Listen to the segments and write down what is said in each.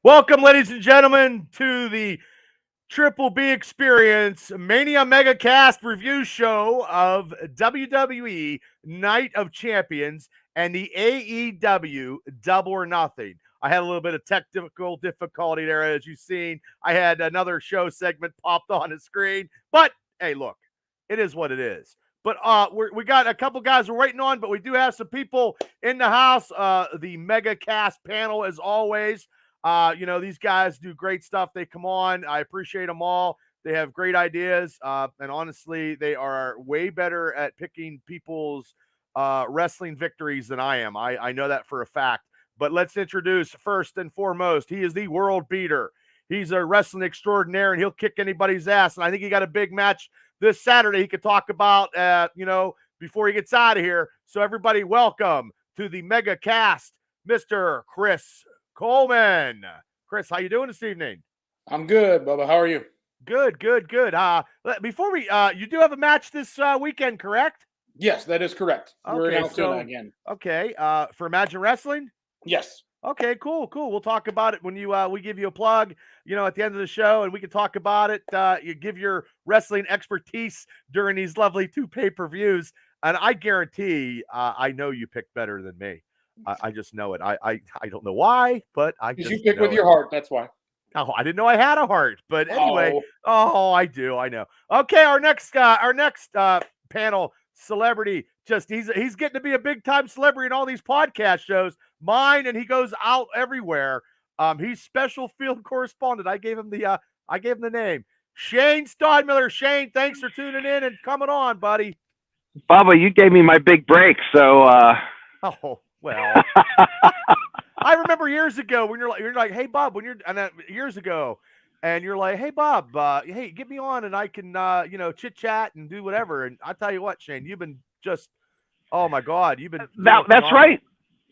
Welcome, ladies and gentlemen, to the Triple B Experience Mania Mega Cast review show of WWE Night of Champions and the AEW Double or Nothing. I had a little bit of technical difficulty there, as you've seen. I had another show segment popped on the screen, but hey, look, it is what it is. But we got a couple guys we're waiting on, but we do have some people in the house. The Mega Cast panel, as always. These guys do great stuff. They come on. I appreciate them all. They have great ideas. And honestly, they are way better at picking people's wrestling victories than I am. I know that for a fact. But let's introduce first and foremost, he is the world beater. He's a wrestling extraordinaire, and he'll kick anybody's ass. And I think he got a big match this Saturday he could talk about, before he gets out of here. So everybody, welcome to the Mega Cast, Mr. Chris Coleman. Chris, how you doing this evening? I'm good, Bubba. How are you? Good. Before we, you do have a match this weekend, correct? Yes, that is correct. We're in Okay, Altoona again. Okay, for Imagine Wrestling? Yes. Okay, cool. We'll talk about it when we give you a plug, at the end of the show, and we can talk about it. You give your wrestling expertise during these lovely two pay-per-views, and I guarantee I know you pick better than me. I just know it. I don't know why, but I just you pick know with your heart. That's why. Oh, I didn't know I had a heart, but anyway. Oh, I do. I know. Okay, our next panel celebrity. He's getting to be a big time celebrity in all these podcast shows. Mine, and he goes out everywhere. He's special field correspondent. I gave him the name. Shane Stodmiller. Shane, thanks for tuning in and coming on, buddy. Bubba, you gave me my big break, so Oh, well. I remember years ago when you're like, hey Bob, years ago, and you're like, hey Bob, hey, get me on and I can chit chat and do whatever. And I tell you what, Shane, you've been just, oh my God, you've been. That's right.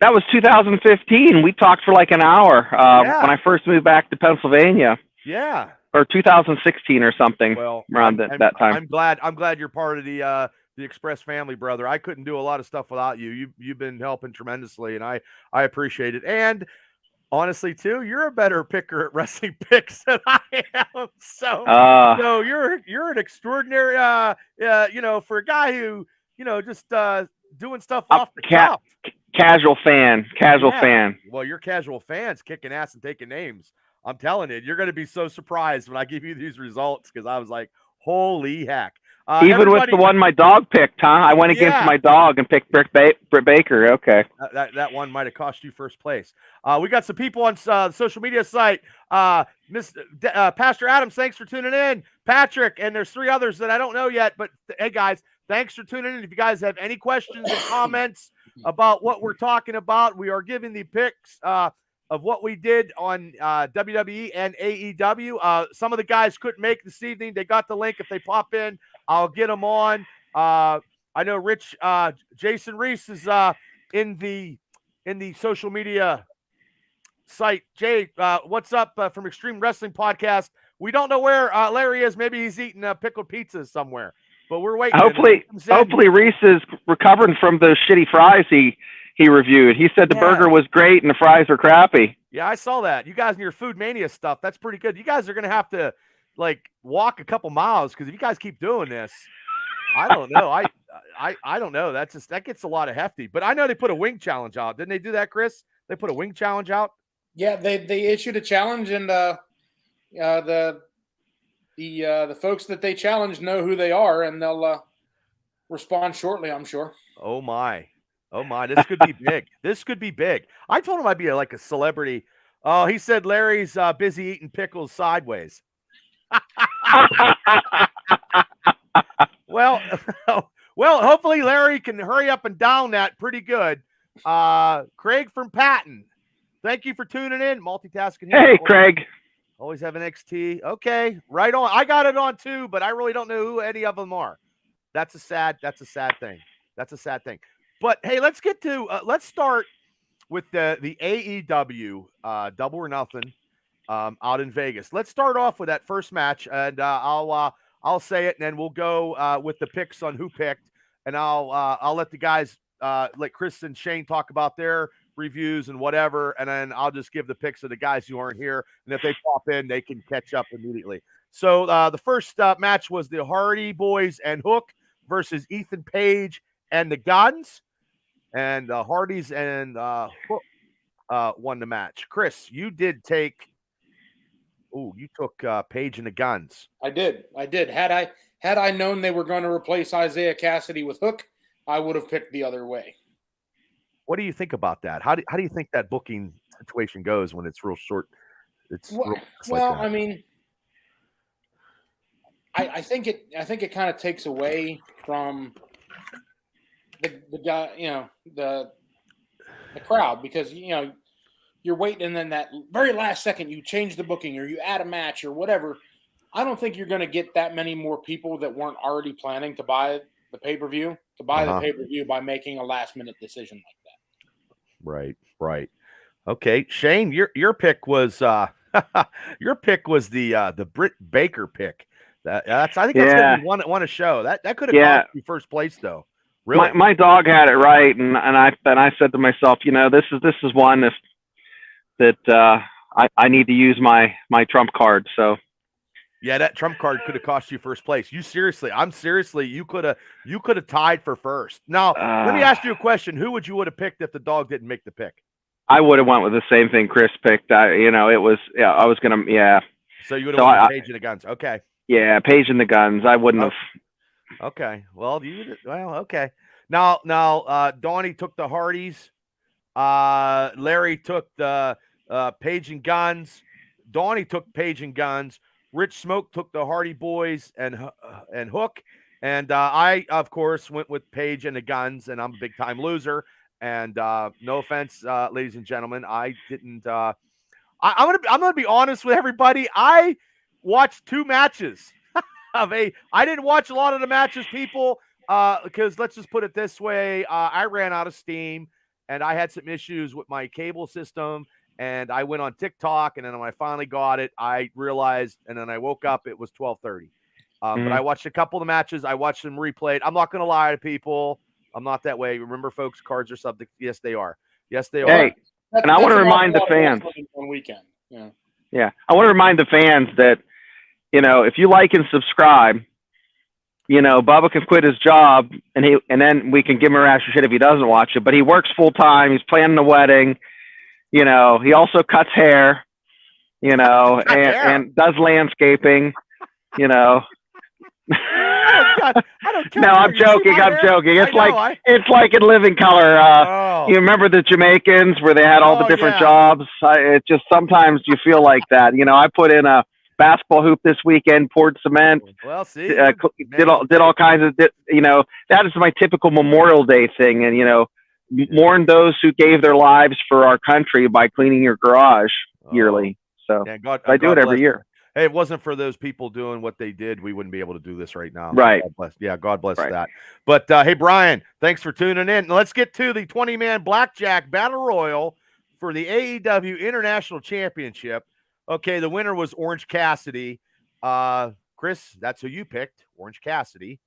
That was 2015. We talked for like an hour when I first moved back to Pennsylvania. Yeah. Or 2016 or something. Well, around that time. I'm glad you're part of the Express family, brother. I couldn't do a lot of stuff without you. You've been helping tremendously, and I appreciate it. And honestly, too, you're a better picker at wrestling picks than I am. So you're an extraordinary, for a guy who, just doing stuff off the cuff. Casual fan. Well, your casual fans kicking ass and taking names. I'm telling you, you're going to be so surprised when I give you these results, because I was like, holy heck. Even with the one my dog picked, huh? I went against my dog and picked Britt Baker. Okay. That one might have cost you first place. We got some people on the social media site. Pastor Adams, thanks for tuning in. Patrick, and there's three others that I don't know yet. But, hey, guys, thanks for tuning in. If you guys have any questions or comments about what we're talking about, we are giving the picks of what we did on WWE and AEW. Some of the guys couldn't make this evening. They got the link. If they pop in, I'll get them on. I know Jason Reese is in the social media site. Jay, what's up from Extreme Wrestling Podcast? We don't know where Larry is. Maybe he's eating pickled pizzas somewhere, but we're waiting. Hopefully Reese is recovering from those shitty fries he reviewed. He said the burger was great and the fries were crappy. Yeah, I saw that. You guys and your Food Mania stuff, that's pretty good. You guys are going to have to walk a couple miles, because if you guys keep doing this, I don't know. I don't know. That gets a lot of hefty. But I know they put a wing challenge out. Didn't they do that, Chris? They put a wing challenge out? Yeah, they issued a challenge, and the folks that they challenged know who they are, and they'll respond shortly, I'm sure. Oh my. This could be big. This could be big. I told him I'd be like a celebrity. Oh, he said Larry's busy eating pickles sideways. Well, hopefully Larry can hurry up and down that pretty good. Craig from Patton, thank you for tuning in. Multitasking. Hey, Craig. Always have an XT. Okay, right on. I got it on too, but I really don't know who any of them are. That's a sad thing. But hey, let's get to let's start with the AEW Double or Nothing out in Vegas. Let's start off with that first match, and I'll say it, and then we'll go with the picks on who picked, and I'll let the guys, like Chris and Shane, talk about their reviews and whatever, and then I'll just give the picks of the guys who aren't here. And if they pop in, they can catch up immediately. So the first match was the Hardy Boys and Hook versus Ethan Page and the Guns. And the Hardys and Hook won the match. Chris, you did take. Oh, you took Page and the Guns. I did. Had I known they were going to replace Isaiah Cassidy with Hook, I would have picked the other way. What do you think about that? How do you think that booking situation goes when it's real short? I mean, I think it kind of takes away from the guy, the crowd, because you're waiting, and then that very last second you change the booking or you add a match or whatever. I don't think you're going to get that many more people that weren't already planning to buy the pay-per-view by making a last-minute decision like that. Right. Okay, Shane, your pick was the Britt Baker pick. I think that's gonna be one a show. That could have cost you first place though. Really, my dog had it right, and I said to myself, this is one that I need to use my trump card. So. Yeah, that trump card could have cost you first place. You could have tied for first. Now, let me ask you a question. Who would you have picked if the dog didn't make the pick? I would have went with the same thing Chris picked. I was going to, So you would have went with Page and the Guns. Okay. Yeah, Page and the Guns. I wouldn't have. Okay. Well, okay. Now, Donnie took the Hardys. Larry took the Page and Guns. Donnie took Page and Guns. Rich Smoke took the Hardy Boys and Hook, and I, of course, went with Page and the Guns, and I'm a big-time loser. And no offense, ladies and gentlemen, I didn't. I'm gonna be honest with everybody. I watched 2 matches I didn't watch a lot of the matches, people, because let's just put it this way: I ran out of steam, and I had some issues with my cable system. And I went on TikTok, and then when I finally got it, I realized, and then I woke up, it was 12:30. But I watched a couple of the matches. I watched them replayed. I'm not going to lie to people. I'm not that way. Remember, folks, cards are subject. Yes, they are. Hey, and I want to remind the fans. On weekend. Yeah. I want to remind the fans that, if you like and subscribe, Bubba can quit his job, and then we can give him a rash of shit if he doesn't watch it. But he works full time. He's planning a wedding. He also cuts hair, and does landscaping, I don't care. No, I'm joking. It's like in Living Color. You remember the Jamaicans where they had all the different jobs? It just sometimes you feel like that. I put in a basketball hoop this weekend, poured cement. Well, see, did all kinds of, that is my typical Memorial Day thing. And, mourn those who gave their lives for our country by cleaning your garage yearly. So I do it every year. Hey, it wasn't for those people doing what they did, we wouldn't be able to do this right now. Right. God bless that. But hey, Brian, thanks for tuning in. Let's get to the 20-man blackjack battle royal for the AEW International Championship. Okay, the winner was Orange Cassidy. Chris, that's who you picked, Orange Cassidy.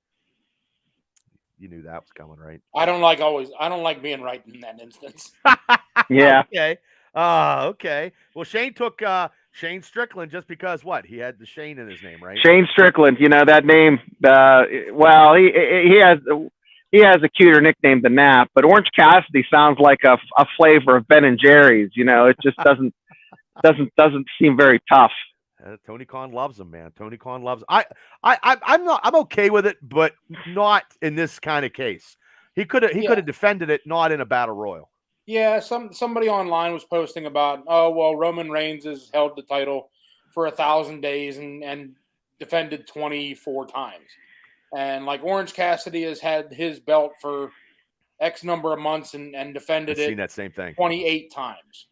You knew that was coming, right? I don't like being right in that instance. Yeah. Okay. Okay. Well, Shane took Shane Strickland just because what? He had the Shane in his name, right? Shane Strickland, that name. Well, he has a cuter nickname than that, but Orange Cassidy sounds like a flavor of Ben and Jerry's. It just doesn't seem very tough. Tony Khan loves him, man. Tony Khan loves him. I'm okay with it, but not in this kind of case. He could have defended it, not in a battle royal. Yeah, somebody online was posting about, Roman Reigns has held the title for 1,000 days and defended 24 times. And like Orange Cassidy has had his belt for X number of months and defended it. Seen that same thing 28 times.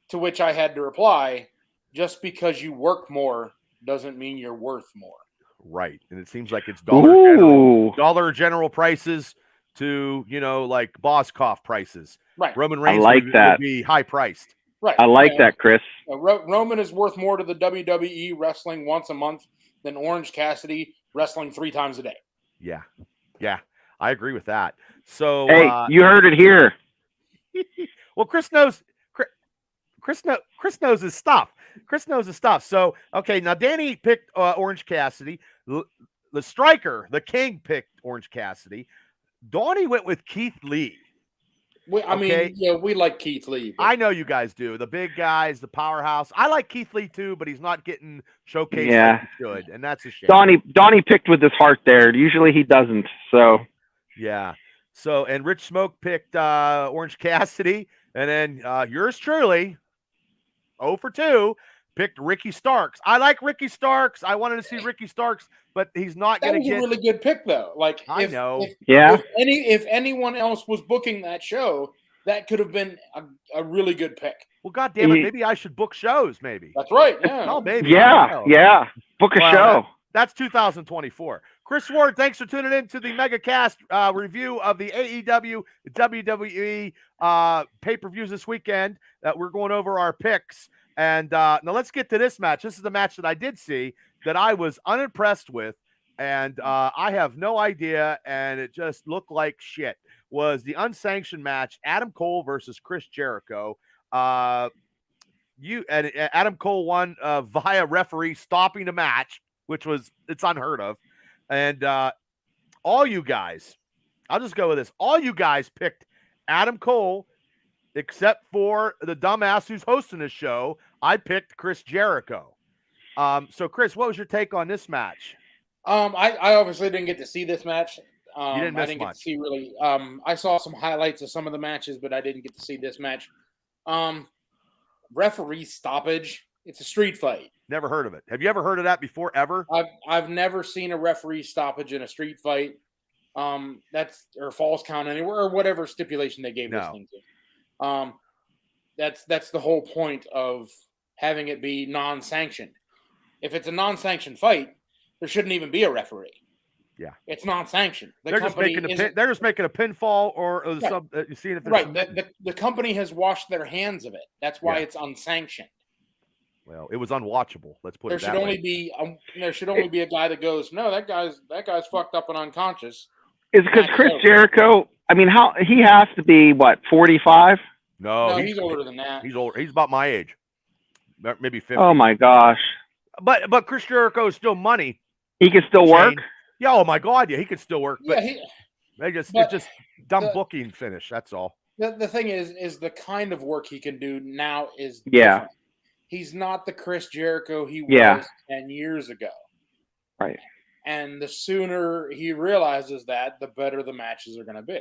To which I had to reply, just because you work more doesn't mean you're worth more. Right. And it seems like it's dollar general prices to, like Boskoff prices. Right. Roman Reigns would be high priced. Right. I like that, Chris. Roman is worth more to the WWE wrestling once a month than Orange Cassidy wrestling 3 times a day. Yeah. Yeah. I agree with that. So hey, you heard it here. Well, Chris knows. Chris knows his stuff. Chris knows his stuff. So, okay, now Danny picked Orange Cassidy. The striker, the king, picked Orange Cassidy. Donnie went with Keith Lee. I mean, we like Keith Lee. But... I know you guys do. The big guys, the powerhouse. I like Keith Lee too, but he's not getting showcased like he should, and that's a shame. Donnie picked with his heart there. Usually he doesn't. So yeah. So and Rich Smoke picked Orange Cassidy, and then yours truly, 0 for 2, picked Ricky Starks. I like Ricky Starks. I wanted to see Ricky Starks, but he's not going to get. That was a really good pick, though. Like I know. If anyone else was booking that show, that could have been a really good pick. Well, God damn it, maybe I should book shows. Maybe that's right. Yeah. Oh, maybe. Yeah. Book a show. That's 2024. Chris Ward, thanks for tuning in to the MegaCast review of the AEW WWE pay-per-views this weekend. We're going over our picks. And now let's get to this match. This is the match that I did see that I was unimpressed with, and I have no idea, and it just looked like shit, was the unsanctioned match, Adam Cole versus Chris Jericho. Adam Cole won via referee stopping the match, which it's unheard of. And all you guys, I'll just go with this. All you guys picked Adam Cole, except for the dumbass who's hosting the show. I picked Chris Jericho. So Chris, what was your take on this match? I obviously didn't get to see this match. You didn't miss I didn't much. Get to see really. I saw some highlights of some of the matches, but I didn't get to see this match. Referee stoppage. It's a street fight. Never heard of it. Have you ever heard of that before, ever? I've never seen a referee stoppage in a street fight. That's or false count anywhere or whatever stipulation they gave this thing to. That's the whole point of having it be non-sanctioned. If it's a non-sanctioned fight, there shouldn't even be a referee. Yeah, it's non-sanctioned. They're just making a pinfall or some. You see if right. The company has washed their hands of it. That's why it's unsanctioned. Well, it was unwatchable. Let's put it that way. There should only be a guy that goes, no, that guy's fucked up and unconscious. Is because Chris Jericho? I mean, how he has to be 45? No, he's older than that. He's older. He's about my age, maybe 50. Oh my gosh! But Chris Jericho is still money. He can still work. Yeah. Oh my God. Yeah, he can still work. But it's just dumb booking finish. That's all. The thing is the kind of work he can do now is different. He's not the Chris Jericho he was 10 years ago. Right. And the sooner he realizes that, the better the matches are going to be.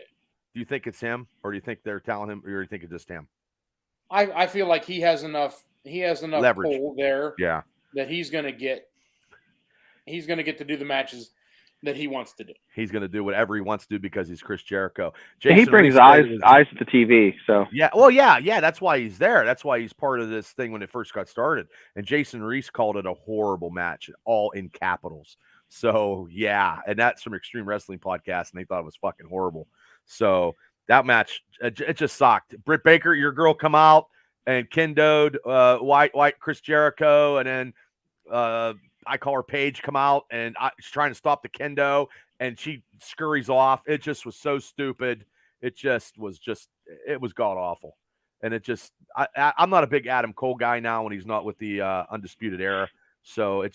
Do you think it's him, or do you think they're telling him, or do you think it's just him? I feel like he has enough leverage pull there that he's going to get to do the matches that he wants to do. He's going to do whatever he wants to do because he's Chris Jericho. He brings eyes to the TV. So that's why he's there. That's why he's part of this thing when it first got started. And Jason Reese called it a horrible match, all in capitals. So and that's from Extreme Wrestling Podcast, and they thought it was fucking horrible. So that match, it just sucked. Britt Baker, your girl, come out and kendoed white Chris Jericho, and then I call her Paige, come out, and she's trying to stop the kendo, and she scurries off. It just was so stupid. It was god awful. And I'm not a big Adam Cole guy now when he's not with the Undisputed Era. So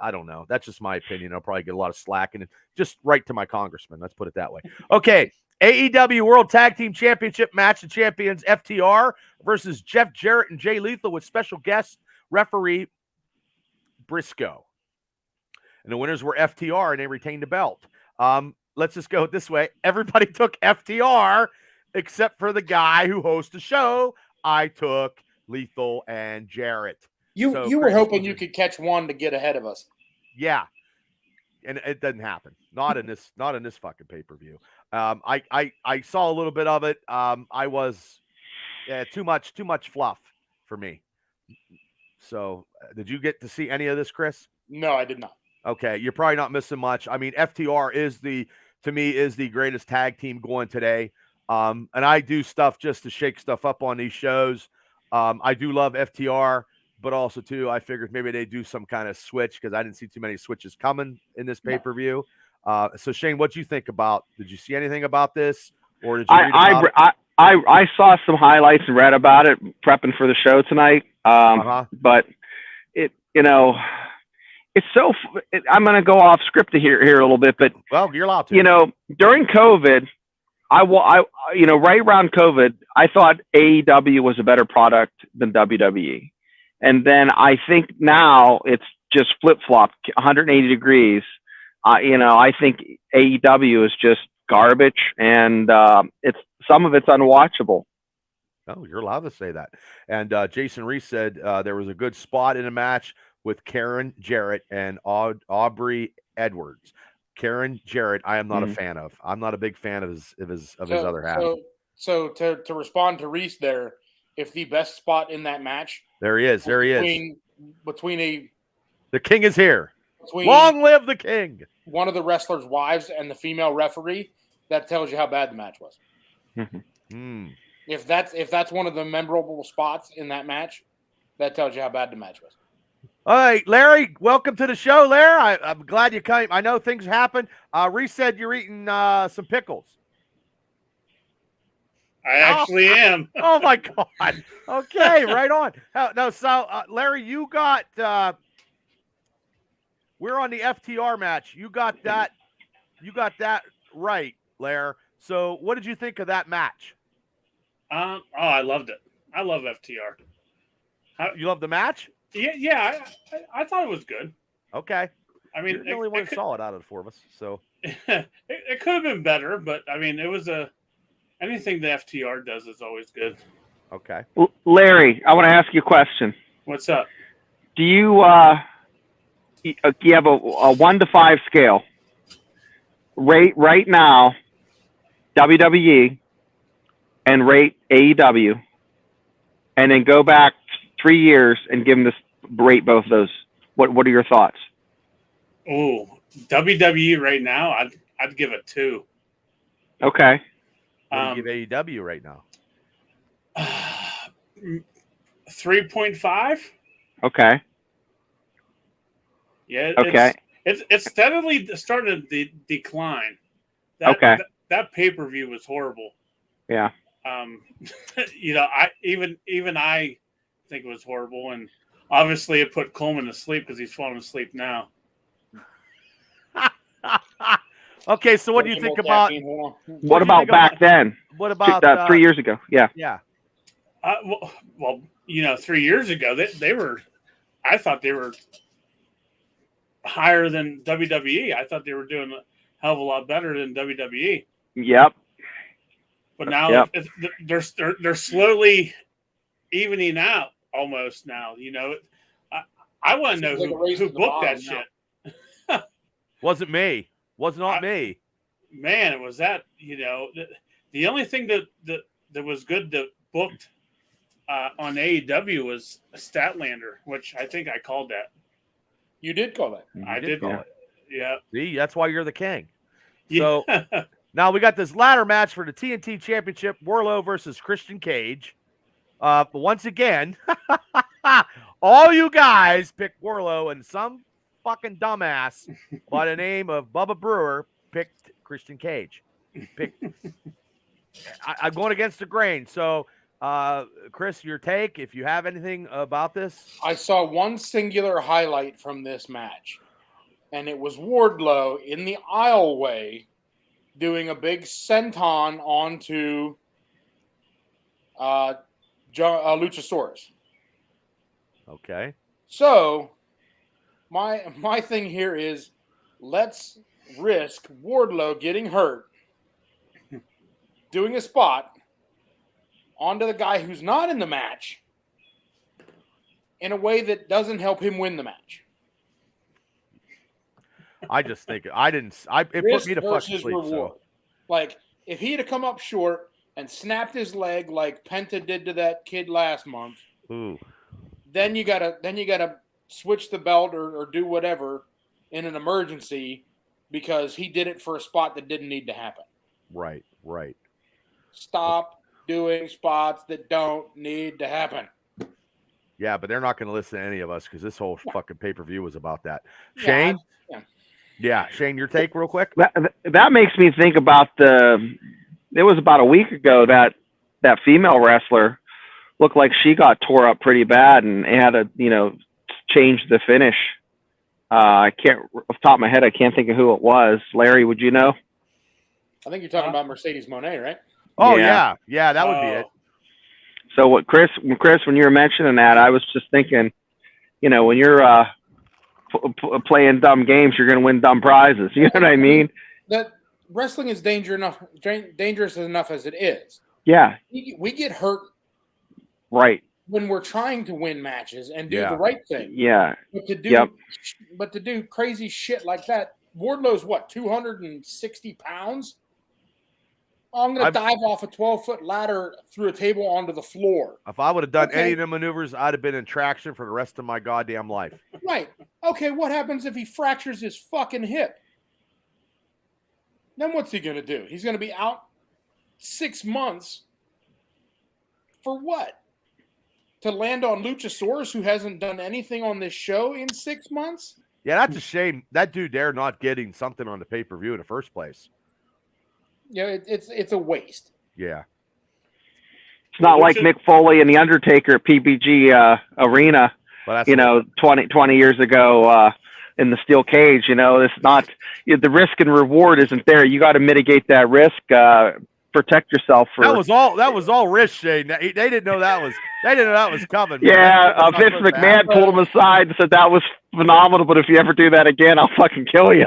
I don't know. That's just my opinion. I'll probably get a lot of slack, and just write to my congressman. Let's put it that way. Okay. AEW World Tag Team Championship match. The champions FTR versus Jeff Jarrett and Jay Lethal with special guest referee Briscoe. And the winners were FTR, and they retained the belt. Let's just go this way. Everybody took FTR except for the guy who hosts the show. I took Lethal and Jarrett. You were hoping you could catch one to get ahead of us. Yeah. And it doesn't happen. Not in this fucking pay-per-view. I saw a little bit of it. I was too much fluff for me. So, did you get to see any of this, Chris? No, I did not. Okay, you're probably not missing much. I mean, FTR is the greatest tag team going today. And I do stuff just to shake stuff up on these shows. I do love FTR, but also too, I figured maybe they do some kind of switch because I didn't see too many switches coming in this pay-per-view. So Shane, what do you think about? Did you see anything about this, or did you read about it? I saw some highlights and read about it prepping for the show tonight. But it, it's so. I'm going to go off script here a little bit, but well, you're allowed to. During COVID, right around COVID, I thought AEW was a better product than WWE, and then I think now it's just flip flopped 180 degrees. I think AEW is just garbage, and some of it's unwatchable. Oh, you're allowed to say that. And Jason Reese said there was a good spot in a match with Karen Jarrett and Aubrey Edwards. Karen Jarrett, I am not a fan of. I'm not a big fan of his other half. So to respond to Reese there, if the best spot in that match, there he is. Between the king is here. Long live the king. One of the wrestlers' wives and the female referee, that tells you how bad the match was. If that's one of the memorable spots in that match, that tells you how bad the match was. All right, Larry, welcome to the show, Larry. I'm glad you came. I know things happen. Reese said you're eating some pickles. I actually am. Oh my God. Okay, right on. So Larry, you got. We're on the FTR match. You got that. You got that right, Larry. So, what did you think of that match? I loved it. I love FTR. You love the match? Yeah. I thought it was good. Okay. I mean, you're the only one saw it out of the four of us. So it could have been better, but I mean, it was anything the FTR does is always good. Okay. Larry, I want to ask you a question. What's up? Do you have a 1 to 5 scale? Rate right now WWE and rate AEW, and then go back 3 years and give them rate both those. What are your thoughts? Oh, WWE right now, I'd give it 2. Okay. What do you give AEW right now? 3.5. Okay. Yeah. Okay. It's steadily starting to decline. That pay-per-view was horrible. Yeah. I think it was horrible, and obviously it put Coleman to sleep because he's falling asleep now. Okay, so what do you think about? What about back then? What about 3 years ago? Yeah. Yeah. Well, 3 years ago they were. I thought they were higher than WWE. I thought they were doing a hell of a lot better than WWE. Yep. But now they're slowly evening out almost now. I want to know who booked that shit. Wasn't me. Was not me. Man, it was that. The only thing that was good that booked on AEW was Statlander, which I think I called that. You did call that. I did call it. Yeah. See, that's why you're the king. Yeah. So now we got this ladder match for the TNT Championship: Wardlow versus Christian Cage. But once again, all you guys picked Wardlow, and some fucking dumbass by the name of Bubba Brewer picked Christian Cage. I'm going against the grain. So, Chris, your take, if you have anything about this. I saw one singular highlight from this match, and it was Wardlow in the aisleway doing a big senton onto Luchasaurus. Okay. So, my thing here is, let's risk Wardlow getting hurt, doing a spot onto the guy who's not in the match in a way that doesn't help him win the match. I just think it put me to fucking sleep. So. Like, if he'd have come up short and snapped his leg like Penta did to that kid last month, then you gotta switch the belt or do whatever in an emergency because he did it for a spot that didn't need to happen. Right. Stop doing spots that don't need to happen. Yeah, but they're not going to listen to any of us because this whole fucking pay-per-view was about that. Shane? Yeah, Shane, your take real quick? That makes me think about it was about a week ago that that female wrestler looked like she got tore up pretty bad and had to, change the finish. I can't, off the top of my head, I can't think of who it was. Larry, would you know? I think you're talking about Mercedes Moné, right? Oh yeah, that would be it. So what, Chris? When you were mentioning that, I was just thinking, when you're playing dumb games, you're going to win dumb prizes. You know what I mean? That wrestling is dangerous enough as it is. Yeah. We get hurt. Right. When we're trying to win matches and do the right thing. Yeah. But to do crazy shit like that, Wardlow's what, 260 pounds? I'm going to dive off a 12-foot ladder through a table onto the floor. If I would have done any of the maneuvers, I'd have been in traction for the rest of my goddamn life. Right. Okay, what happens if he fractures his fucking hip? Then what's he going to do? He's going to be out 6 months for what? To land on Luchasaurus, who hasn't done anything on this show in 6 months? Yeah, that's a shame. That dude there not getting something on the pay-per-view in the first place. Yeah, it's a waste. Yeah. It's not like Mick Foley and The Undertaker at PBG Arena, 20 years ago in the steel cage. It's not the risk and reward isn't there. You got to mitigate that risk. Protect yourself. That was all risk, Shane. They didn't know that was coming. Yeah, Vince McMahon pulled him aside and said that was phenomenal. But if you ever do that again, I'll fucking kill you.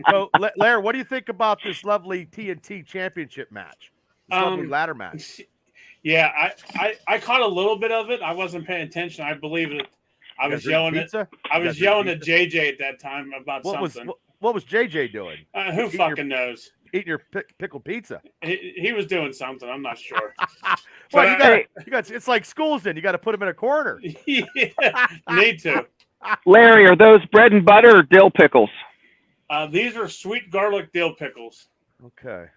So, Larry, what do you think about this lovely TNT Championship match? This lovely ladder match. Yeah, I caught a little bit of it. I wasn't paying attention. I believe it. I was yelling at JJ at that time about something. What was JJ doing? Who fucking knows? Eating your pickled pizza. He was doing something. I'm not sure. Well, you got. It's like school's in. You got to put him in a corner. Yeah, need to. Larry, are those bread and butter or dill pickles? These are sweet garlic dill pickles. Okay.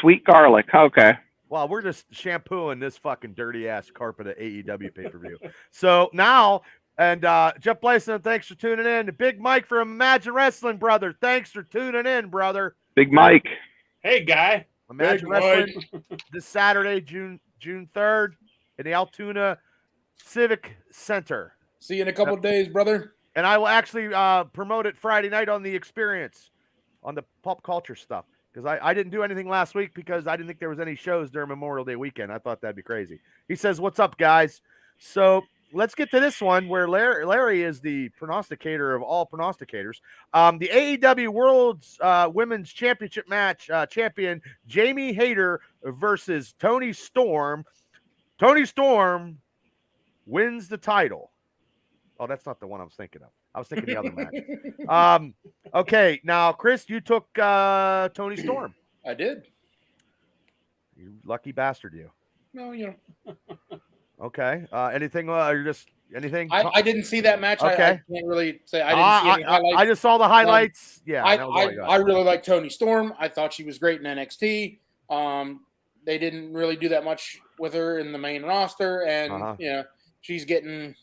Sweet garlic. Okay. Well, we're just shampooing this fucking dirty ass carpet at AEW pay-per-view. So now, and Jeff Blyson, thanks for tuning in. Big Mike from Imagine Wrestling, brother. Thanks for tuning in, brother. Big Mike. Hey, guy. Imagine Wrestling this Saturday, June 3rd in the Altoona Civic Center. See you in a couple of days, brother. And I will actually promote it Friday night on The Experience, on the pop culture stuff. Because I didn't do anything last week because I didn't think there was any shows during Memorial Day weekend. I thought that'd be crazy. He says, "What's up, guys?" So let's get to this one where Larry is the prognosticator of all prognosticators. The AEW World's Women's Championship match champion Jamie Hayter versus Toni Storm. Toni Storm wins the title. Oh, that's not the one I was thinking of. I was thinking the other match. Okay, now, Chris, you took Toni Storm. I did. You lucky bastard, you. No, Okay. Anything? You're just anything? I didn't see that match. Okay. I can't really say. I didn't see any highlights. I just saw the highlights. Yeah. I really like Toni Storm. I thought she was great in NXT. They didn't really do that much with her in the main roster, and she's getting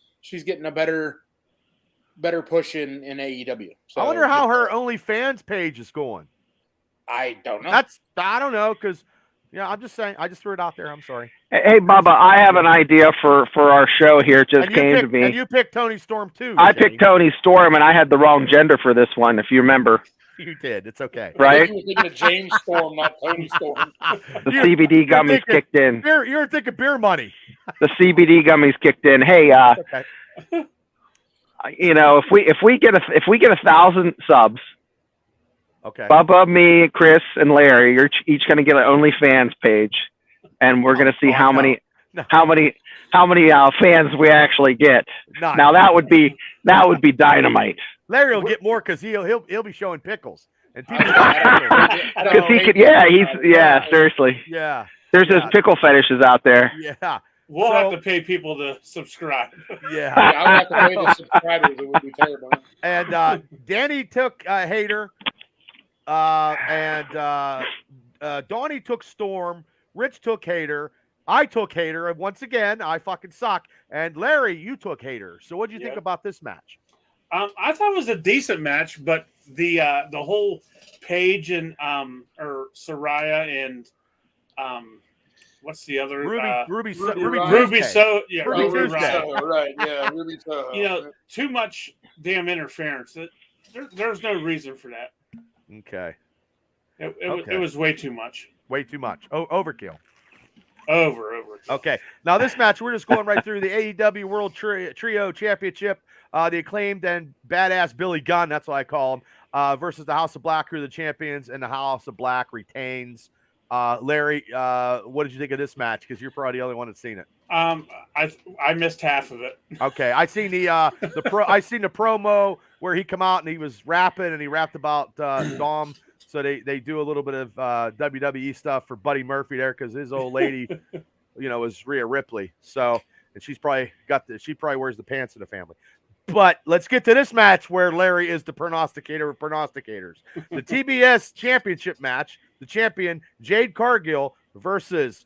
a better push in AEW. So, I wonder how her OnlyFans page is going. I don't know. I don't know because I'm just saying. I just threw it out there. I'm sorry. Hey, Bubba, I have an idea for our show here. It just came to me. And you picked Toni Storm too. I picked Toni Storm, and I had the wrong gender for this one. If you remember. You did. It's okay. Right? You were thinking of James Storm, not Toni Storm. The CBD gummies kicked in. You're thinking beer money. The CBD gummies kicked in. Hey, okay. If we get 1,000 subs, okay, Bubba, me, Chris, and Larry, you're each going to get an OnlyFans page, and we're going to see how many fans we actually get. Nice. Now that would be dynamite. Larry will get more because he'll be showing pickles and people. Because he could, seriously. Yeah. There's those pickle fetishes out there. Yeah. We'll have to pay people to subscribe. Yeah. I would have to pay the subscribers. It would be terrible. And Danny took Hayter, and Donnie took Storm. Rich took Hayter. I took Hayter, and once again, I fucking suck. And Larry, you took Hayter. So what do you think about this match? I thought it was a decent match, but the whole Paige and or Saraya and what's the other Ruby Ruby Tuesday. So yeah, Ruby Ruby Tuesday. Soho, right? Yeah, Ruby Soho. You know, too much damn interference. There's no reason for that. Okay. It was way too much. Way too much. Overkill. Over. Okay. Now this match, we're just going right through the AEW World Trio Championship. The Acclaimed and Badass Billy Gunn, that's what I call him, versus the House of Black, who are the champions, and the House of Black retains. Larry, what did you think of this match? Because you're probably the only one that's seen it. I missed half of it. Okay, I seen I seen the promo where he come out and he was rapping and he rapped about Dom. So they do a little bit of WWE stuff for Buddy Murphy there because his old lady, is Rhea Ripley. So and she probably wears the pants in the family. But let's get to this match where Larry is the prognosticator of prognosticators. The TBS Championship match. The champion Jade Cargill versus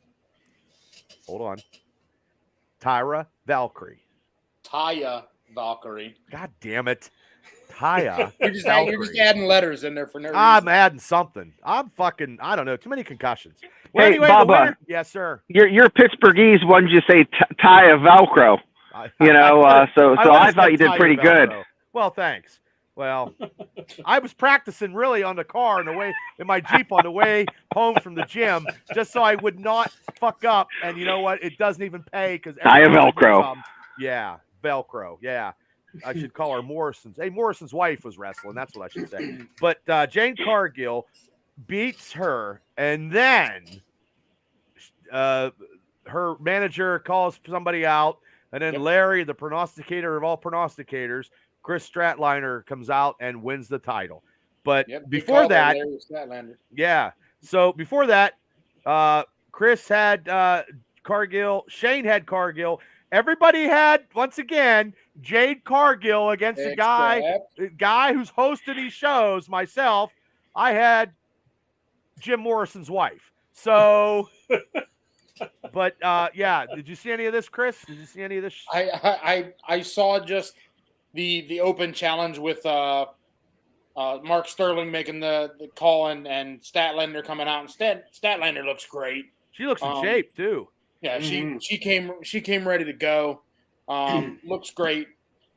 Tyra Valkyrie. Taya Valkyrie. God damn it. Taya. You're just adding letters in there for no reason. I'm adding something. I don't know. Too many concussions. Well, Hey, anyway, Bubba. Yes, sir. Your Pittsburghese wanted you to say Taya Velcro. So I thought you did pretty good. Well, thanks. Well, I was practicing really on the car in my Jeep on the way home from the gym, just so I would not fuck up. And you know what? It doesn't even pay because Taya Velcro. Yeah, Velcro. Yeah. I should call her Morrison's. Hey, Morrison's wife was wrestling. That's what I should say. But Jane Cargill beats her, and then her manager calls somebody out, and then Larry, the prognosticator of all prognosticators, Chris Stratliner, comes out and wins the title. But before that, so before that, Chris had Cargill, Shane had Cargill. Everybody had, once again, Jade Cargill against a guy who's hosting these shows. Myself, I had Jim Morrison's wife. So, but did you see any of this, Chris? Did you see any of this? I saw just the open challenge with Mark Sterling making the call and Statlander coming out. And Statlander looks great. She looks in shape too. Yeah, she came ready to go. Looks great.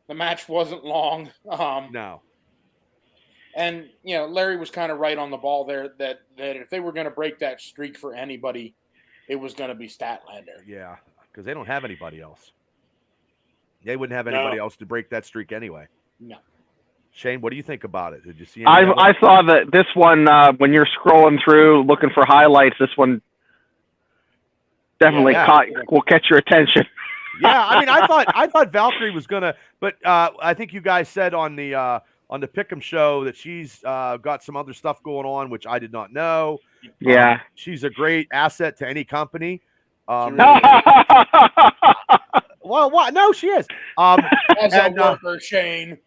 The match wasn't long. No. And Larry was kind of right on the ball there that if they were going to break that streak for anybody, it was going to be Statlander. Yeah, because they don't have anybody else. They wouldn't have anybody else to break that streak anyway. No. Shane, what do you think about it? Did you see? I saw that this one when you're scrolling through looking for highlights. This one definitely will catch your attention. Yeah, I mean, I thought Valkyrie was gonna, but I think you guys said on the Pick'em show that she's got some other stuff going on, which I did not know. Yeah, she's a great asset to any company. Well, what? No, she is. As a worker, Shane.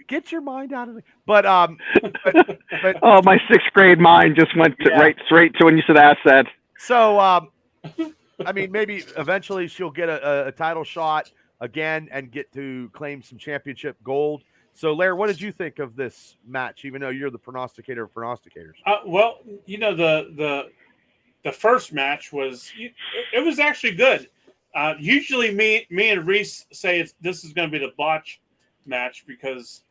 Get your mind out of it. But oh, my sixth grade mind just went right straight to when you said asset. So, I mean, maybe eventually she'll get a title shot again and get to claim some championship gold. So, Larry, what did you think of this match? Even though you're the prognosticator of prognosticators. Well, the first match was actually good. Usually, me and Reese say this is going to be the botch match because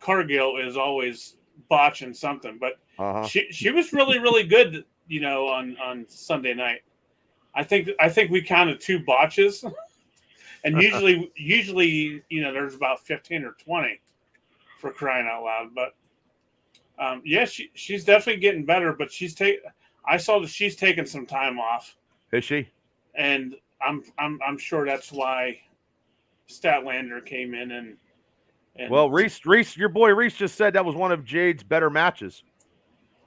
Cargill is always botching something, but she was really, really good. On Sunday night, I think we counted 2 botches, and usually there's about 15 or 20 for crying out loud. But she's definitely getting better. But I saw that she's taking some time off. Is she? And I'm sure that's why Statlander came in and well, Reese, your boy Reese just said that was one of Jade's better matches.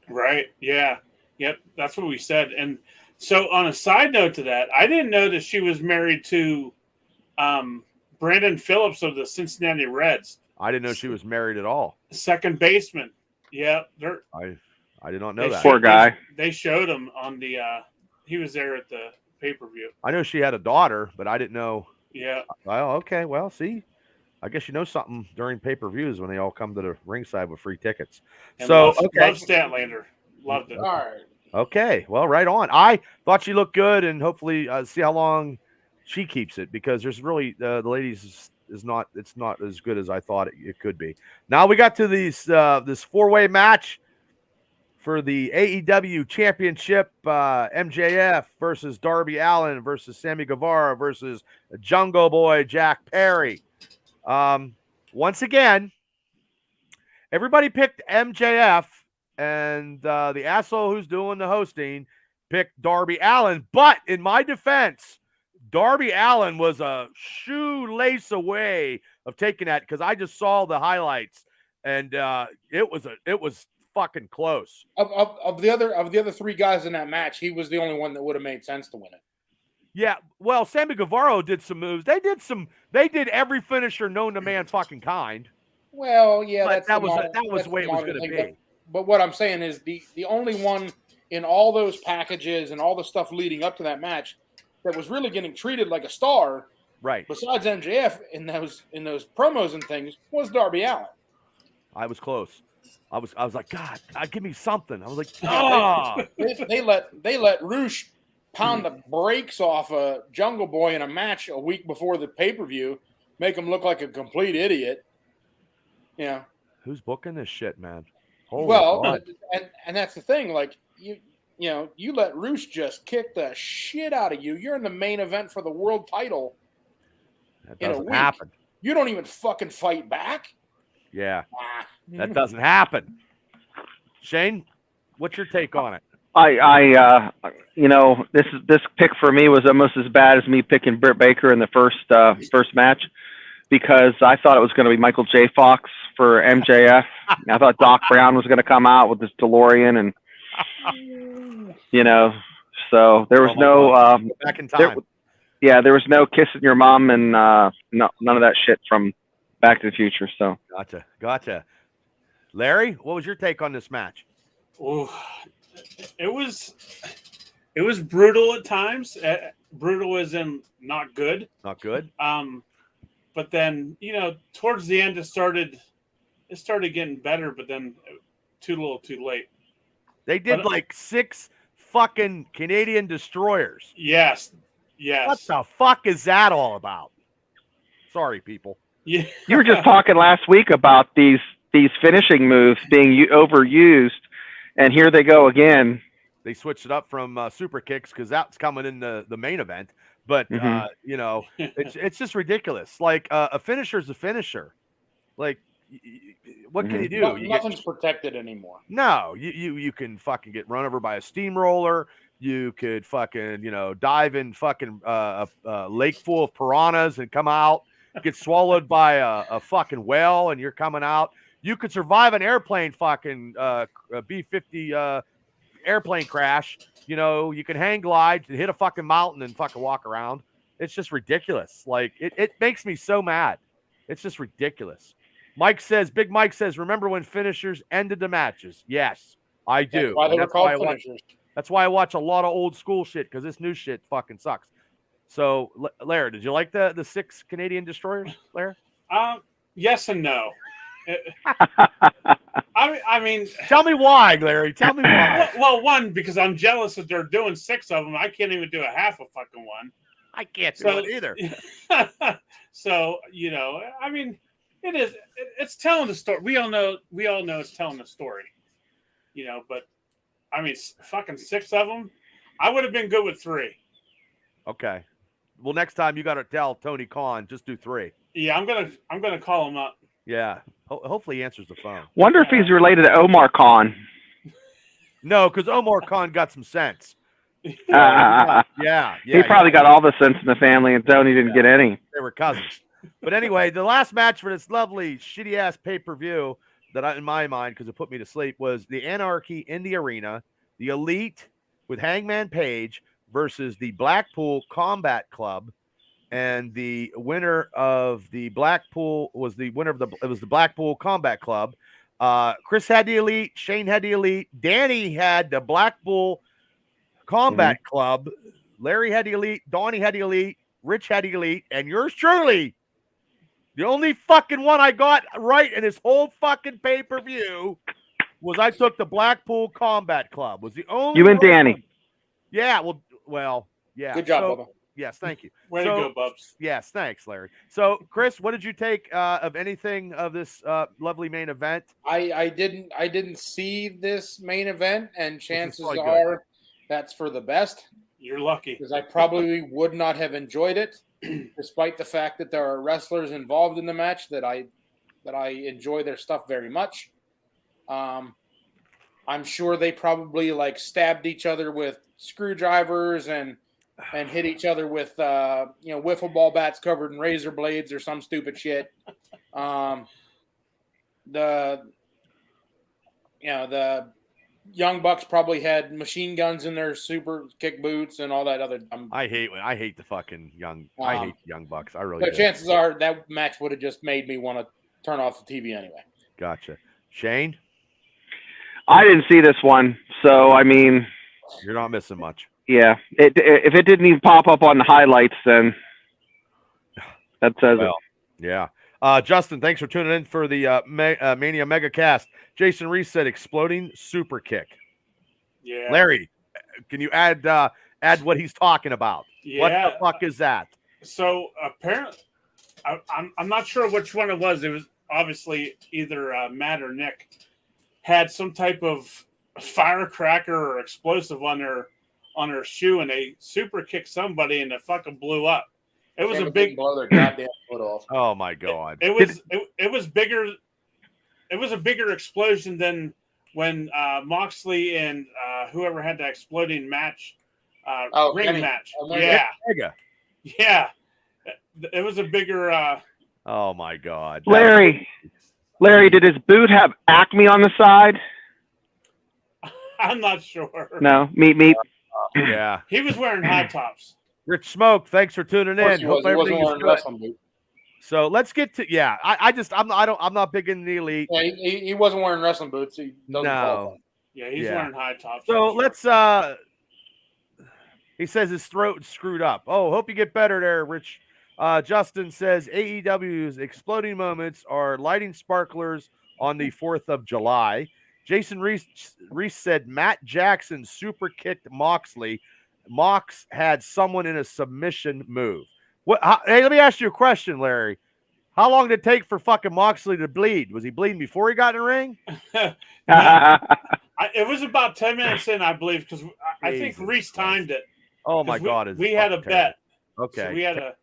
Right. Yeah. Yep. That's what we said. And so on a side note to that, I didn't know that she was married to Brandon Phillips of the Cincinnati Reds. I didn't know she was married at all. Second baseman. Yeah. I did not know that. Poor guy. They showed him on the he was there at the pay-per-view. I know she had a daughter, but I didn't know. Yeah. Well, okay. Well, see, I guess you know something during pay-per-views when they all come to the ringside with free tickets. And so love Statlander. Loved it. All right. Okay, well, right on. I thought she looked good, and hopefully see how long she keeps it, because there's really the ladies is not, it's not as good as I thought it could be. Now we got to this 4-way match for the AEW Championship. MJF versus Darby Allin versus Sammy Guevara versus Jungle Boy Jack Perry. Once again, everybody picked MJF, and the asshole who's doing the hosting picked Darby Allin. But in my defense, Darby Allin was a shoelace away of taking that, because I just saw the highlights, and it was fucking close. Of the other three guys in that match, he was the only one that would have made sense to win it. Yeah, well, Sammy Guevara did some moves. They did every finisher known to mankind. Well, yeah, But that's that was that's the way it was going to thing, be. But what I'm saying is the only one in all those packages and all the stuff leading up to that match that was really getting treated like a star, Right. besides MJF in those promos and things, was Darby Allin. I was close. I was like, God, give me something. I was like, oh. They let Roosh pound the brakes off a Jungle Boy in a match a week before the pay-per-view, make him look like a complete idiot. Yeah. Who's booking this shit, man? Holy Well, God. and that's the thing. Like you let Roosh just kick the shit out of you. You're in the main event for the world title. That in a doesn't week. happen. You don't even fucking fight back. Yeah, that doesn't happen. Shane, what's your take on it? This pick for me was almost as bad as me picking Britt Baker in the first match, because I thought it was going to be Michael J. Fox for MJF. I thought Doc Brown was going to come out with his DeLorean, and so there was no back in time. There was no kissing your mom and none of that shit from Back to the Future. So gotcha. Larry, what was your take on this match? Oh, it was brutal at times. Brutal as in not good. Not good. But then towards the end it started getting better, but then too little, too late. They did like 6 fucking Canadian destroyers. Yes. What the fuck is that all about? Sorry, people. Yeah. You were just talking last week about these finishing moves being overused, and here they go again. They switched it up from super kicks, because that's coming in the main event. But it's just ridiculous. Like a finisher is a finisher. Like, what can you do? Nothing's protected anymore. No, you can fucking get run over by a steamroller. You could fucking dive in fucking a lake full of piranhas and come out. Get swallowed by a fucking whale and you're coming out. You could survive an airplane fucking a B-50 airplane crash. You can hang glide, hit a fucking mountain, and fucking walk around. It's just ridiculous. Like it makes me so mad. It's just ridiculous. Big Mike says, remember when finishers ended the matches? Yes, I do. That's why they were called finishers. That's why I watch a lot of old school shit, because this new shit fucking sucks. So, Larry, did you like the 6 Canadian destroyers, Larry? Yes and no. I mean, tell me why, Larry. Tell me why. Well, one, because I'm jealous that they're doing 6 of them. I can't even do a half a fucking one. I can't do it either. So I mean, it's telling the story. We all know it's telling the story. But I mean, fucking 6 of them. I would have been good with 3. Okay. Well, next time you got to tell Tony Khan, just do 3. Yeah, I'm gonna call him up. Yeah. Hopefully he answers the phone. Wonder if he's related to Omar Khan. No, because Omar Khan got some sense. Yeah. He probably got all the sense in the family, and Tony didn't get any. They were cousins. But anyway, the last match for this lovely shitty ass pay-per-view that in my mind, because it put me to sleep, was the Anarchy in the Arena, the Elite with Hangman Page versus the Blackpool Combat Club, and the winner of the Blackpool was the Blackpool Combat Club. Chris had the Elite, Shane had the Elite, Danny had the Blackpool Combat Club, Larry had the Elite, Donnie had the Elite, Rich had the Elite, and yours truly, the only fucking one I got right in this whole fucking pay-per-view, was I took the Blackpool Combat Club. Was the only You and one- Danny. Yeah, well, yeah. Good job, So, Bubba. yes, thank you. Way So- to go, Bubs. Yes, thanks, Larry. So, Chris, what did you take of anything of this lovely main event? I didn't see this main event, and chances probably good. are that's for the best, You're lucky. because I probably would not have enjoyed it, despite the fact that there are wrestlers involved in the match that I enjoy their stuff very much. I'm sure they probably like stabbed each other with screwdrivers and hit each other with wiffle ball bats covered in razor blades or some stupid shit. The Young Bucks probably had machine guns in their super kick boots and all that other. I hate the fucking I hate Young Bucks. I really But do. chances are that match would have just made me want to turn off the TV anyway. Gotcha. Shane, I didn't see this one, so I mean, you're not missing much. yeah. If it didn't even pop up on the highlights, then that says Well, yeah. Justin, thanks for tuning in for the Mania Mega Cast. Jason Reese said exploding super kick. Yeah. Larry, can you add what he's talking about? Yeah. What the fuck is that? So apparently, I'm not sure which one it was. It was obviously either Matt or Nick had some type of firecracker or explosive on their shoe, and they super kicked somebody, and it fucking blew up. It was a big blow their goddamn foot off. Oh my god! It was bigger. It was a bigger explosion than when Moxley and whoever had that exploding match, ring Kenny. match. Yeah. Mega. Yeah. It was a bigger. Oh my god! Larry, did his boot have Acme on the side? I'm not sure. No, meet. Yeah. He was wearing high tops. Rich Smoke, thanks for tuning Of course in. he Hope wasn't everything is wearing good. wrestling boots. So let's get to I'm not big in the elite. Yeah, he wasn't wearing wrestling boots. He doesn't qualify. Yeah, he's Yeah. wearing high tops. So for let's he says his throat is screwed up. Oh, hope you get better there, Rich. Justin says AEW's exploding moments are lighting sparklers on the 4th of July. Jason Reese said Matt Jackson super kicked Moxley. Mox had someone in a submission move. Hey, let me ask you a question, Larry. How long did it take for fucking Moxley to bleed? Was he bleeding before he got in the ring? It was about 10 minutes in, I believe, because I think Reese timed it. Oh my god! We had a bet. Okay. So we had a.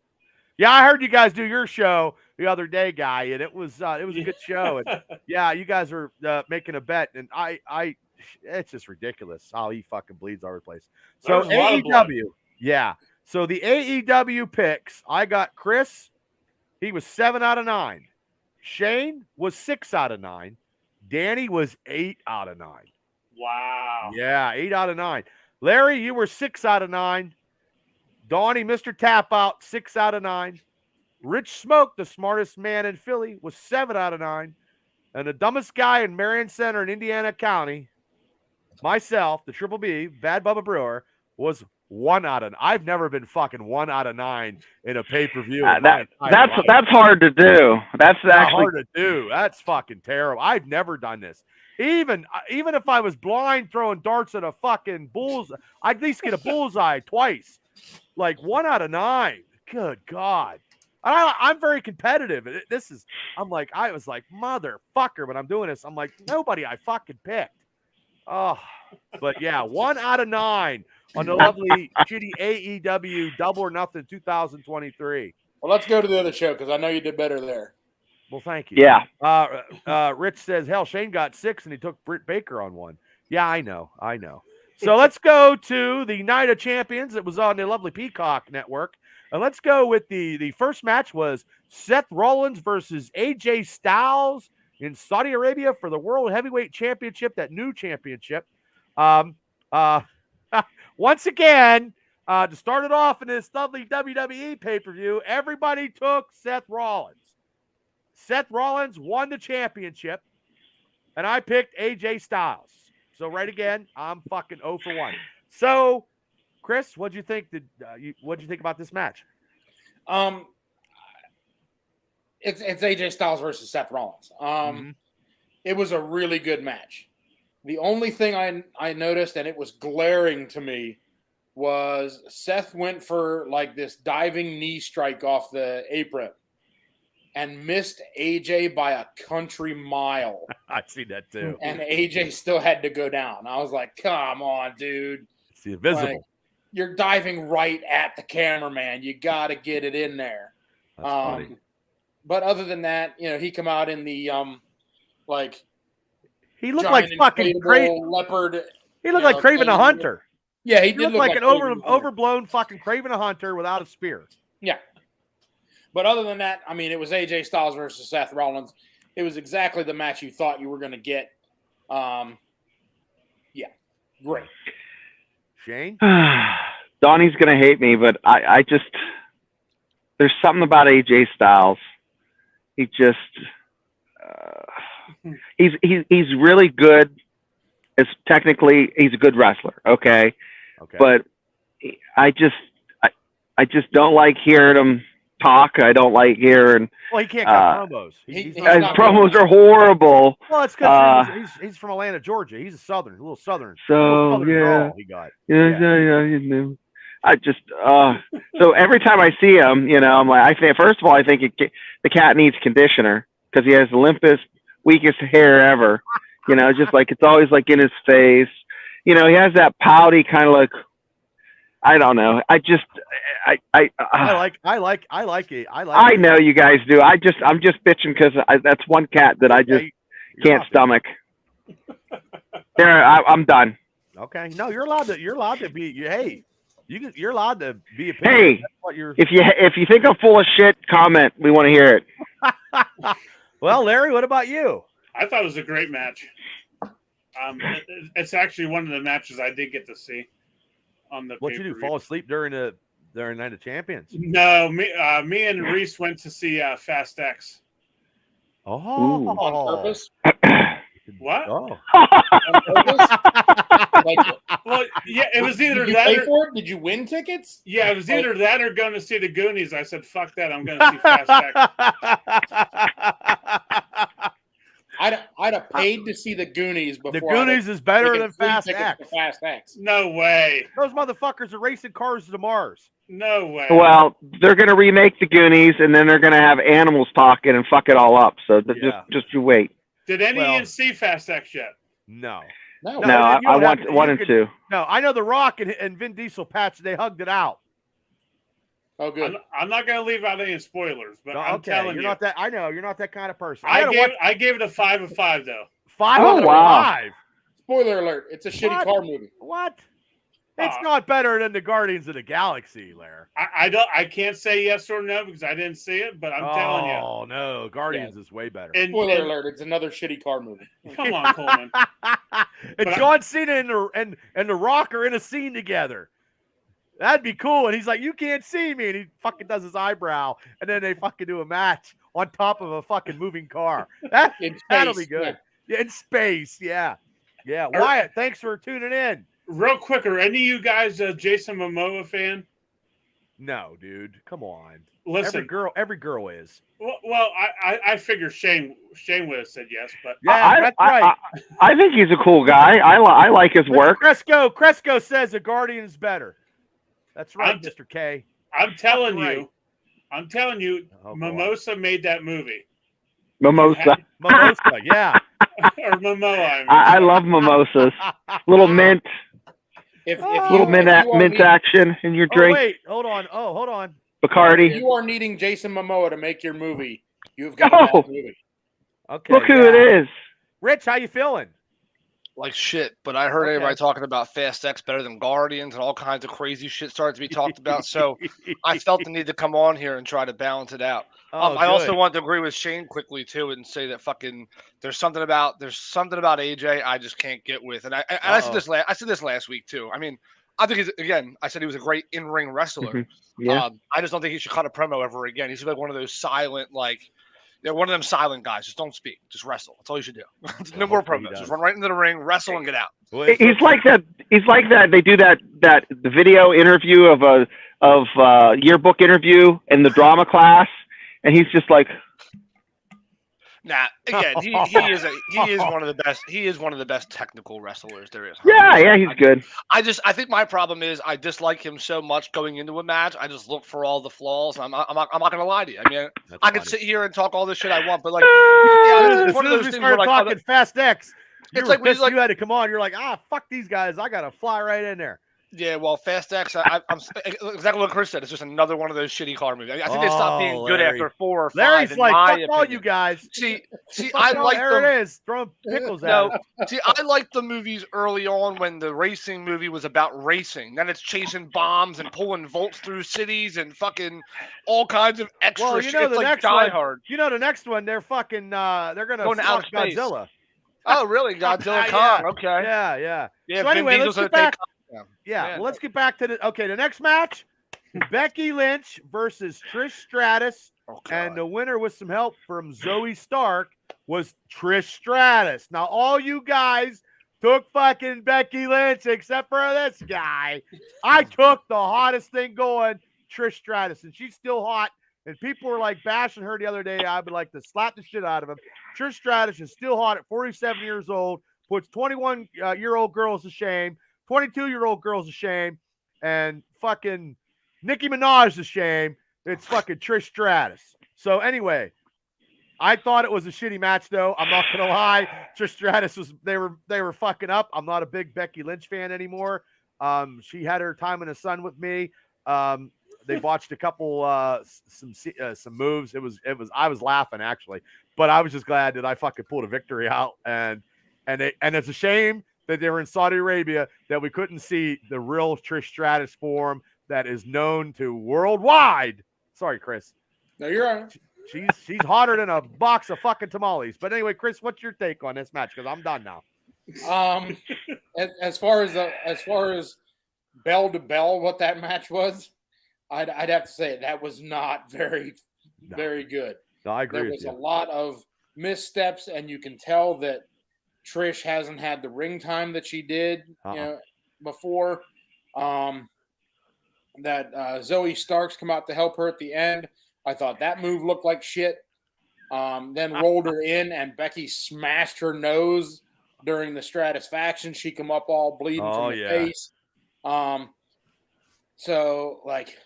Yeah, I heard you guys do your show the other day, guy, and it was a good show. And yeah, you guys were making a bet, and I it's just ridiculous how he fucking bleeds all over the place. So There was a lot of blood. AEW, yeah. So the AEW picks, I got Chris. He was 7 out of 9. Shane was 6 out of 9. Danny was 8 out of 9. Wow. Yeah, 8 out of 9. Larry, you were 6 out of 9. Donnie, Mr. Tap Out, 6 out of 9. Rich Smoke, the smartest man in Philly, was 7 out of 9. And the dumbest guy in Marion Center in Indiana County, myself, the Triple B, Bad Bubba Brewer, was 1 out of 9. I've never been fucking 1 out of 9 in a pay-per-view. That's hard to do. That's actually hard to do. That's fucking terrible. I've never done this. Even if I was blind throwing darts at a fucking bullseye, I'd at least get a bullseye twice. Like 1 out of 9. Good God. I'm very competitive. I was like, motherfucker, when I'm doing this, I'm like, nobody I fucking picked. Oh, but yeah, 1 out of 9 on the lovely shitty AEW Double or Nothing 2023. Well, let's go to the other show because I know you did better there. Well, thank you. Yeah. Rich says, hell, Shane got 6 and he took Britt Baker on 1. Yeah, I know. So let's go to the Night of Champions. It was on the lovely Peacock Network. And let's go with the first match was Seth Rollins versus AJ Styles in Saudi Arabia for the World Heavyweight Championship, that new championship. Once again, to start it off in this lovely WWE pay-per-view, everybody took Seth Rollins. Seth Rollins won the championship, and I picked AJ Styles. So right again, I'm fucking 0 for 1. So, Chris, what'd you think? What'd you think about this match? It's AJ Styles versus Seth Rollins. It was a really good match. The only thing I noticed, and it was glaring to me, was Seth went for like this diving knee strike off the apron and missed AJ by a country mile. I see that too. And AJ still had to go down. I was like, come on, dude. It's invisible. Like, you're diving right at the cameraman. You got to get it in there. That's funny. But other than that, he come out in the he looked like fucking Craven. Leopard. He looked like Craven the Hunter. Yeah, he looked like an overblown fucking Craven the Hunter without a spear. Yeah. But other than that, I mean, it was AJ Styles versus Seth Rollins. It was exactly the match you thought you were going to get. Yeah, great. Shane? Donnie's going to hate me, but I just – there's something about AJ Styles. He just he's really good. It's technically he's a good wrestler, okay? But I just don't like hearing him talk. I don't like hearing. Well, he can't cut promos. His promos are horrible. Well, it's because he's from Atlanta, Georgia. He's a little southern. So drawl he got. Yeah. I just so every time I see him, I'm like, first of all, I think the cat needs conditioner because he has the limpest, weakest hair ever. Just like it's always like in his face. He has that pouty kind of look. I don't know. I like it. I know you guys do. I'm just bitching because that's one cat that I just can't stomach. There, I'm done. Okay. No, you're allowed to be. Hey, you're allowed to be. Hey, if you think I'm full of shit, comment. We want to hear it. Well, Larry, what about you? I thought it was a great match. It's actually one of the matches I did get to see on the. What'd you do? Fall asleep during Night of Champions? No, me and Reese went to see Fast X. Oh, on purpose? What? Oh. On purpose? Well, yeah, it was either Did you that. pay for it? Did you win tickets? Yeah, it was either that or going to see the Goonies. I said, "Fuck that! I'm going to see Fast X." I'd have paid to see the Goonies before. The Goonies is better than Fast X. Fast X. No way. Those motherfuckers are racing cars to Mars. No way. Well, they're going to remake the Goonies, and then they're going to have animals talking and fuck it all up. So just you wait. Did any of you see Fast X yet? No. No, I want it to. No, I know The Rock and Vin Diesel patch. They hugged it out. Oh, good. I'm not going to leave out any spoilers, but I'm telling you, not that. I know you're not that kind of person. I gave it a 5 of 5 though. 5 out of 5. Spoiler alert! It's a shitty car movie. What? It's not better than the Guardians of the Galaxy, Lair. I can't say yes or no because I didn't see it, but I'm telling you. Oh no, Guardians is way better. Spoiler alert! It's another shitty car movie. Come on, Coleman. And John Cena and the Rock are in a scene together. That'd be cool. And he's like, "You can't see me," and he fucking does his eyebrow, and then they fucking do a match on top of a fucking moving car. That'll be good. Yeah, in space. Yeah. Wyatt, thanks for tuning in. Real quick, are any of you guys a Jason Momoa fan? No, dude. Come on. Listen, every girl is. Well, I figure Shane would have said yes, but that's right. I think he's a cool guy. I like his work. Cresco says the Guardian's better. That's right, Mr. K. I'm telling you, Mimosa made that movie. Mimosa, yeah. Or Momoa. I love mimosas. Little mint. Little mint action in your drink. Wait, hold on. Bacardi. If you are needing Jason Momoa to make your movie, you've got a bad movie. Okay. Look who it is. Rich, how you feeling? Like shit, but I heard everybody talking about Fast X better than Guardians and all kinds of crazy shit started to be talked about. So I felt the need to come on here and try to balance it out. I also want to agree with Shane quickly too and say that fucking there's something about AJ I just can't get with. And I said this last week too. I mean, I think I said he was a great in-ring wrestler. Yeah. I just don't think he should cut a promo ever again. He's like one of those silent, one of them silent guys. Just don't speak. Just wrestle. That's all you should do. No more promos. Just run right into the ring, wrestle, and get out. He's like that. They do the video interview of yearbook interview in the drama class, and he's just like, Nah, again, he is one of the best. He is one of the best technical wrestlers there is. Yeah, he's good. I think my problem is I dislike him so much going into a match. I just look for all the flaws. I'm not gonna lie to you. I mean, I could sit here and talk all the shit I want, but like, as it's one soon of as those we things started where like, talking Fast X, it's like when you had to come on. You're like, fuck these guys. I gotta fly right in there. Yeah, well, Fast X, I'm exactly what Chris said. It's just another one of those shitty car movies. I think they stopped being good after 4 or 5. Larry's like, fuck opinion. all you guys. See, I like them. There it is, throwing pickles at it. See, I like the movies early on when the racing movie was about racing. Then it's chasing bombs and pulling volts through cities and fucking all kinds of extra shit. It's like Die Hard. You know the next one, they're fucking, they're gonna going fuck Godzilla. Oh, really? Godzilla Kong? Okay. Yeah. So anyway, let's get back. Well, let's get back to the next match. Becky Lynch versus Trish Stratus, and the winner with some help from Zoe Stark was Trish Stratus. Now, all you guys took fucking Becky Lynch except for this guy. I took the hottest thing going, Trish Stratus, and she's still hot. And people were like bashing her the other day. I would like to slap the shit out of him. Trish Stratus is still hot at 47 years old, puts 21-year-old girls to shame. 22-year-old girl's a shame, and fucking Nicki Minaj a shame. It's fucking Trish Stratus. So anyway, I thought it was a shitty match, though. I'm not gonna lie. Trish Stratus they were fucking up. I'm not a big Becky Lynch fan anymore. She had her time in the sun with me. They botched a couple some moves. It was I was laughing actually, but I was just glad that I fucking pulled a victory out, and it's a shame that they were in Saudi Arabia, that we couldn't see the real Trish Stratus form that is known to worldwide. Sorry, Chris. No, you're right. She's hotter than a box of fucking tamales. But anyway, Chris, what's your take on this match? Because I'm done now. As far as bell to bell, what that match was, I'd have to say that was not very good. No, I agree. There was a lot of missteps, and you can tell that Trish hasn't had the ring time that she did before. That Zoe Starks come out to help her at the end. I thought that move looked like shit. Then rolled her in, and Becky smashed her nose during the Stratusfaction. She come up all bleeding from the face. So, like,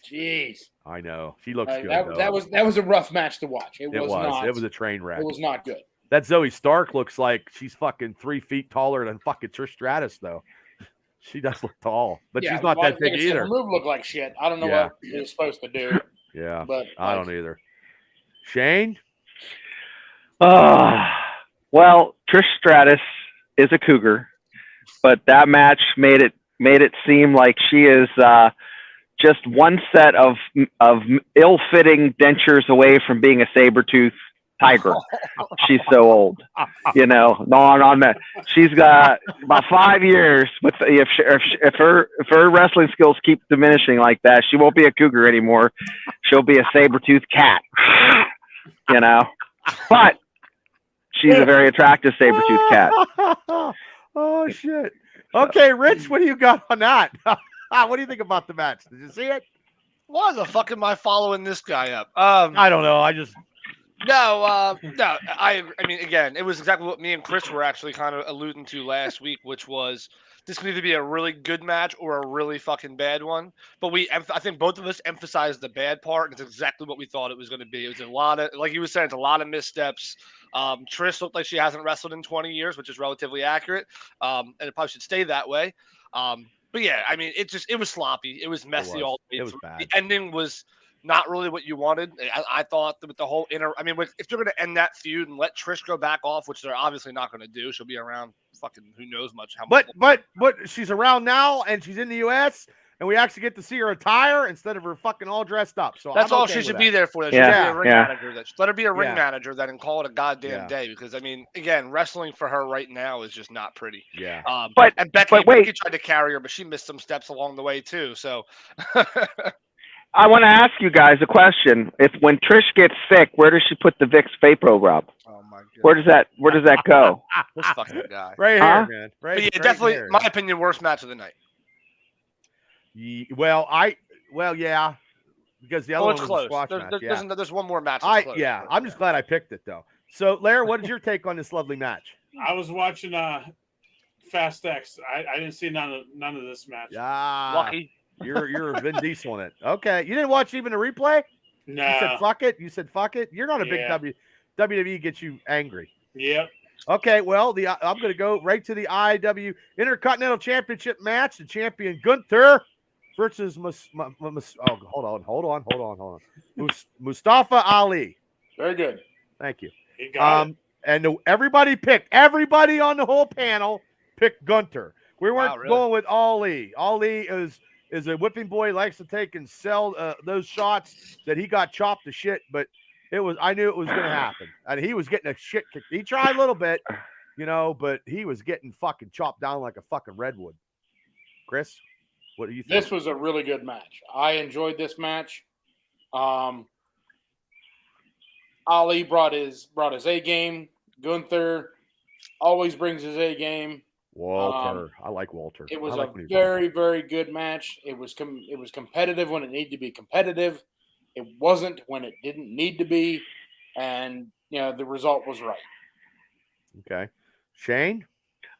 jeez. I know. She looks good. That was a rough match to watch. It was a train wreck. It was not good. That Zoe Stark looks like she's fucking 3 feet taller than fucking Trish Stratus, though. She does look tall, but she's not that big either. Her move looked like shit. I don't know what it was supposed to do. Yeah, but I don't either. Shane? Well, Trish Stratus is a cougar, but that match made it seem like she is just one set of ill-fitting dentures away from being a saber-tooth tiger. She's so old, on that. She's got about 5 years. With if her wrestling skills keep diminishing like that, she won't be a cougar anymore. She'll be a saber-toothed cat. But she's a very attractive saber-toothed cat. Oh shit. Okay, Rich, what do you got on that? What do you think about the match? Did you see it? Why the fuck am I following this guy up? I don't know. No. I mean, again, it was exactly what me and Chris were actually kind of alluding to last week, which was this could either be a really good match or a really fucking bad one. But I think both of us emphasized the bad part, and it's exactly what we thought it was going to be. It was a lot of, like you were saying, it's a lot of missteps. Trish looked like she hasn't wrestled in 20 years, which is relatively accurate, and it probably should stay that way. But yeah, I mean, it was sloppy. It was messy all the way. It was bad. The ending was not really what you wanted. I thought that with the whole if they're going to end that feud and let Trish go back off, which they're obviously not going to do, she'll be around fucking who knows how much. But she's around now, and she's in the U.S., and we actually get to see her attire instead of her fucking all dressed up. So that's all she should be there for. She should be a ring manager. Let her be a ring manager then and call it a goddamn day. Because I mean, again, wrestling for her right now is just not pretty. Yeah. But Becky tried to carry her, but she missed some steps along the way too. So. I want to ask you guys a question. When Trish gets sick, where does she put the Vicks Vapro Rub? Oh my God. Where does that go? This fucking guy. Right here, man. Right. But yeah, definitely, my opinion, worst match of the night. Yeah, because the other one was close. a squash match. There's one more match. I'm just glad I picked it though. So, Larry, what is your take on this lovely match? I was watching Fast X. I didn't see none of this match. Yeah, Lucky. You're Vin Diesel in it. Okay, you didn't watch even the replay. No. You said fuck it. You said fuck it. You're not a big Yeah. WWE gets you angry. Yep. Okay, well, I'm going to go right to the IW Intercontinental Championship match. The champion Gunther versus Mustafa Ali. Very good. Thank you. He got it. And everybody on the whole panel picked Gunther. We weren't really? going with Ali. Ali is a whipping boy. He likes to take and sell those shots that he got chopped to shit, but I knew it was going to happen. And he was getting a shit kick. He tried a little bit, but he was getting fucking chopped down like a fucking redwood. Chris, what do you think? This was a really good match. I enjoyed this match. Ali brought his A game. Gunther always brings his A game. Walter. I like Walter. It was a very, very good match. It was competitive when it needed to be competitive. It wasn't when it didn't need to be, and the result was right. Okay, Shane.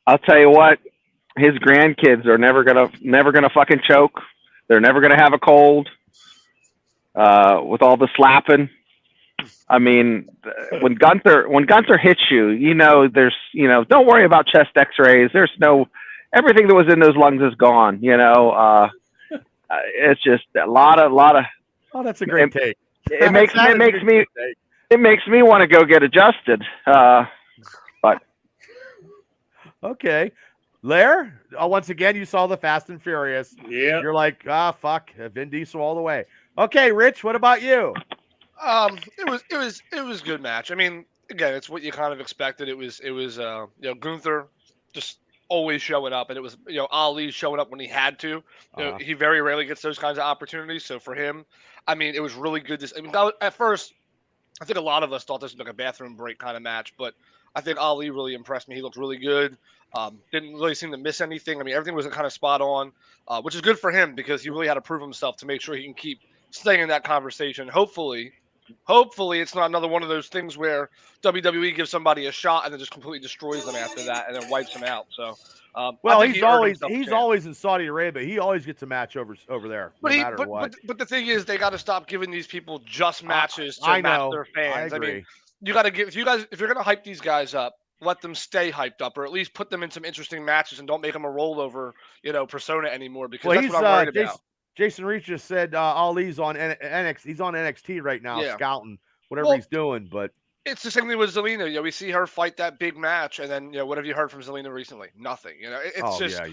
I'll tell you what, his grandkids are never gonna fucking choke. They're never gonna have a cold. With all the slapping, I mean, when Gunther hits you, don't worry about chest X-rays. There's everything that was in those lungs is gone. It's just a lot of. Oh, that's a great take. It makes me want to go get adjusted. But okay, Lair. Once again, you saw the Fast and Furious. Yeah. You're like, fuck, Vin Diesel all the way. Okay, Rich. What about you? It was a good match. I mean, again, it's what you kind of expected. It was Gunther just always showing up, and it was Ali showing up when he had to. He very rarely gets those kinds of opportunities. So for him, I mean, it was really good. At first, I think a lot of us thought this was like a bathroom break kind of match, but I think Ali really impressed me. He looked really good. Didn't really seem to miss anything. I mean, everything was kind of spot on, which is good for him because he really had to prove himself to make sure he can keep staying in that conversation. Hopefully it's not another one of those things where WWE gives somebody a shot and then just completely destroys them after that and then wipes them out. So, he's always in Saudi Arabia. He always gets a match over there, no matter what. But the thing is, they got to stop giving these people just matches to match their fans. I agree. mean, you got to give if you're going to hype these guys up, let them stay hyped up, or at least put them in some interesting matches and don't make them a rollover, persona anymore. Because that's what I'm worried about. Jason Reach just said Ali's on NXT. He's on NXT right now, scouting whatever he's doing. But it's the same thing with Zelina. We see her fight that big match, and then what have you heard from Zelina recently? Nothing. You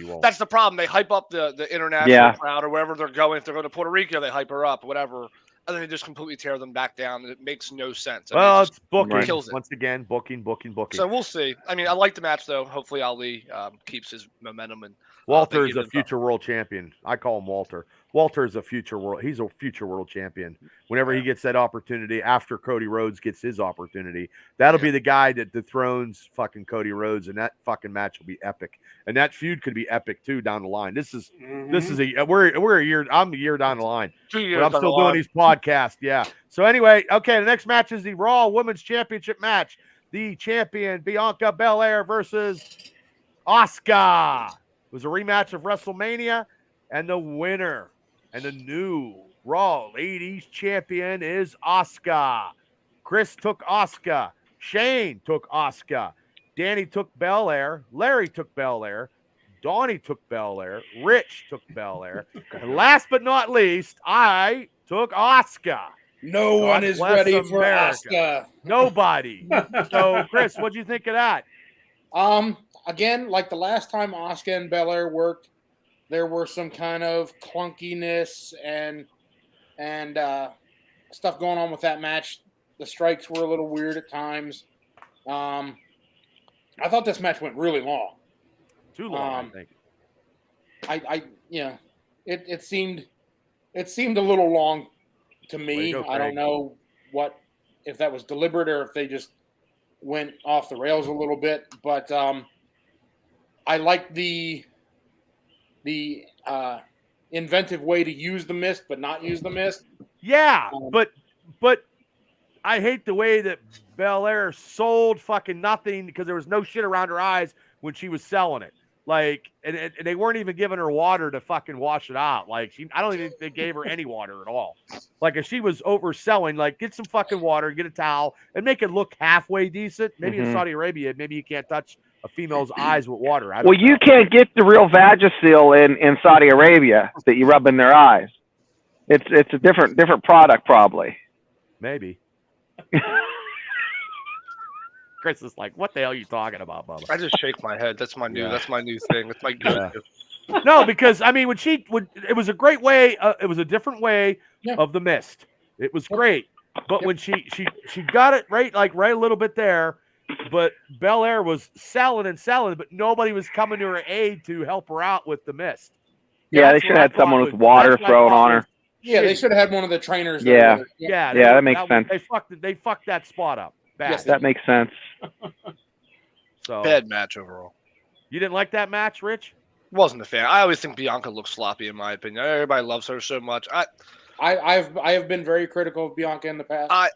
won't. That's the problem. They hype up the international crowd or wherever they're going. If they're going to Puerto Rico, they hype her up, whatever, and then they just completely tear them back down. It makes no sense. It's booking. Kills it. Once again, booking. So we'll see. I mean, I like the match though. Hopefully, Ali keeps his momentum and. Walter is a future world champion. I call him Walter. Walter is he's a future world champion. Whenever he gets that opportunity, after Cody Rhodes gets his opportunity, that'll be the guy that dethrones fucking Cody Rhodes, and that fucking match will be epic. And that feud could be epic too down the line. We're a year. I'm a year down the line. 2 years. But I'm still doing these podcasts. Yeah. So anyway, okay, the next match is the Raw Women's Championship match. The champion Bianca Belair versus Asuka. It was a rematch of WrestleMania, and the winner and the new Raw Ladies Champion is Asuka. Chris took Asuka. Shane took Asuka. Danny took Belair. Larry took Belair. Donnie took Belair. Rich took Belair. And last but not least, I took Asuka. No one is ready for Asuka. Nobody. So, Chris, what'd you think of that? Again, like the last time Asuka and Belair worked, there were some kind of clunkiness and stuff going on with that match. The strikes were a little weird at times. I thought this match went really long. Too long, I think. It seemed a little long to me. I don't know if that was deliberate or if they just went off the rails a little bit, but I like the inventive way to use the mist, but not use the mist. Yeah, but I hate the way that Belair sold fucking nothing because there was no shit around her eyes when she was selling it. Like, and they weren't even giving her water to fucking wash it out. Like, I don't even think they gave her any water at all. Like, if she was overselling, like, get some fucking water, get a towel, and make it look halfway decent. Maybe in Saudi Arabia, maybe you can't touch a female's eyes with water. Well, you can't get the real Vagisil in Saudi Arabia that you rub in their eyes. It's a different product, probably. Maybe. Chris is like, "What the hell are you talking about, Bubba?" I just shake my head. That's my new. Yeah. That's my new thing. That's my go. Yeah. No, because I mean, it was a great way. It was a different way of the mist. It was great, but when she got it right, like right a little bit there, but Belair was selling, but nobody was coming to her aid to help her out with the mist. Yeah, they should have had someone with water thrown on her. Yeah, they should have had one of the trainers. Yeah, that makes sense. They fucked that spot up. Bad. Yes, that makes sense. So bad match overall. You didn't like that match, Rich? Wasn't a fan. I always think Bianca looks sloppy, in my opinion. Everybody loves her so much. I have been very critical of Bianca in the past.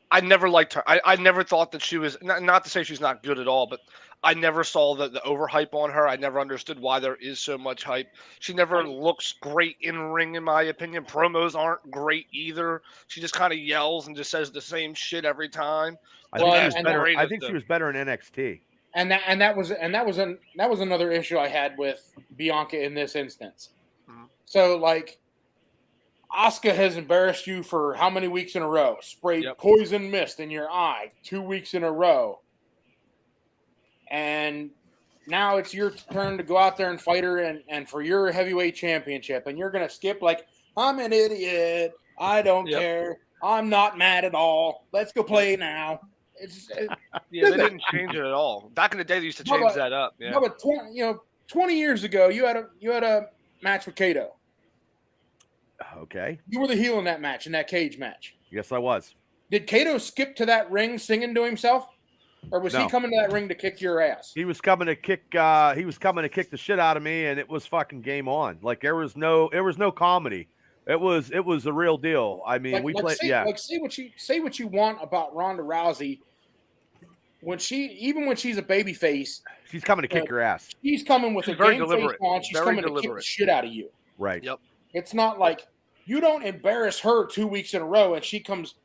I never liked her. I never thought that she was not to say she's not good at all, but I never saw the overhype on her. I never understood why there is so much hype. She never looks great in ring, in my opinion. Promos aren't great either. She just kind of yells and just says the same shit every time. I think she was better in NXT. And that was another issue I had with Bianca in this instance. Mm-hmm. So like, Asuka has embarrassed you for how many weeks in a row? Sprayed poison mist in your eye 2 weeks in a row. And now it's your turn to go out there and fight her and for your heavyweight championship. And you're going to skip like, I'm an idiot. I don't care. I'm not mad at all. Let's go play now. They didn't change it at all. Back in the day, they used to change that up. Yeah. But 20 years ago, you had a match with Kato. Okay. You were the heel in that match, in that cage match. Yes, I was. Did Kato skip to that ring singing to himself? Or was he coming to that ring to kick your ass? He was coming to kick the shit out of me, and it was fucking game on. Like there was no comedy. It was a real deal. I mean, say what you want about Ronda Rousey. When she's a baby face, she's coming to kick your ass. She's coming with a game face on. She's coming to kick the shit out of you. Right. Yep. It's not like you don't embarrass her 2 weeks in a row and she comes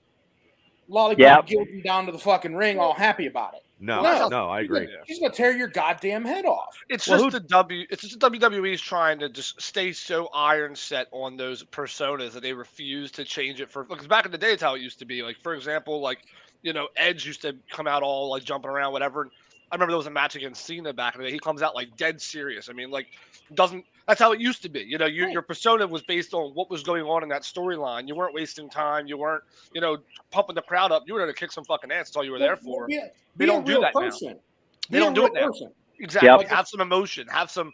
lollipop guilting down to the fucking ring all happy about it. No, I agree. She's gonna tear your goddamn head off. It's just the WWE's trying to just stay so iron set on those personas that they refuse to change it because back in the day it's how it used to be. Like for example, like Edge used to come out all like jumping around, whatever. I remember there was a match against Cena back in the day. He comes out like dead serious. I mean, like that's how it used to be. Your persona was based on what was going on in that storyline. You weren't wasting time. You weren't, pumping the crowd up. You were there to kick some fucking ass. That's all you were there for. They don't do that now. They don't do it now. Exactly. Yep. Like, have some emotion. Have some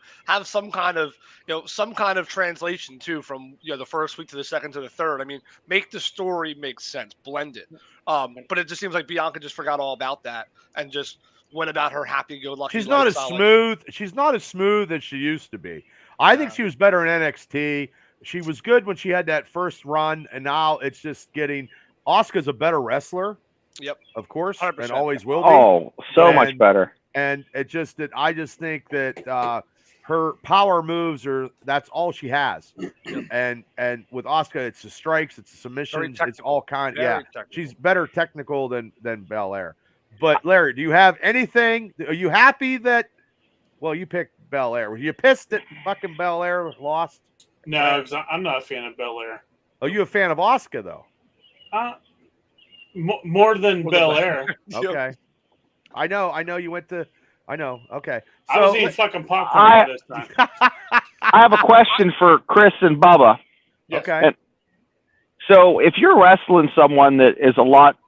kind of translation too from the first week to the second to the third. I mean, make the story make sense. Blend it. But it just seems like Bianca just forgot all about that and just went about her happy-go-lucky. She's not as smooth. She's not as smooth as she used to be. I think she was better in NXT. She was good when she had that first run, and now it's just getting. Asuka's a better wrestler. Yep, of course, and always will be. Oh, so much better. And it just that I just think that her power moves that's all she has. and with Asuka, it's the strikes, it's the submissions, it's all kind. Technical. She's better technical than Belair. But Larry, do you have anything? Are you happy that? Well, you picked Belair. Were you pissed that fucking Belair lost? No, because I'm not a fan of Belair. Are you a fan of Asuka though? More than Belair. Okay. I know. You went to. I know. Okay. So, I was eating fucking popcorn this time. I have a question for Chris and Bubba. Yes. Okay. So, if you're wrestling someone that is a lot.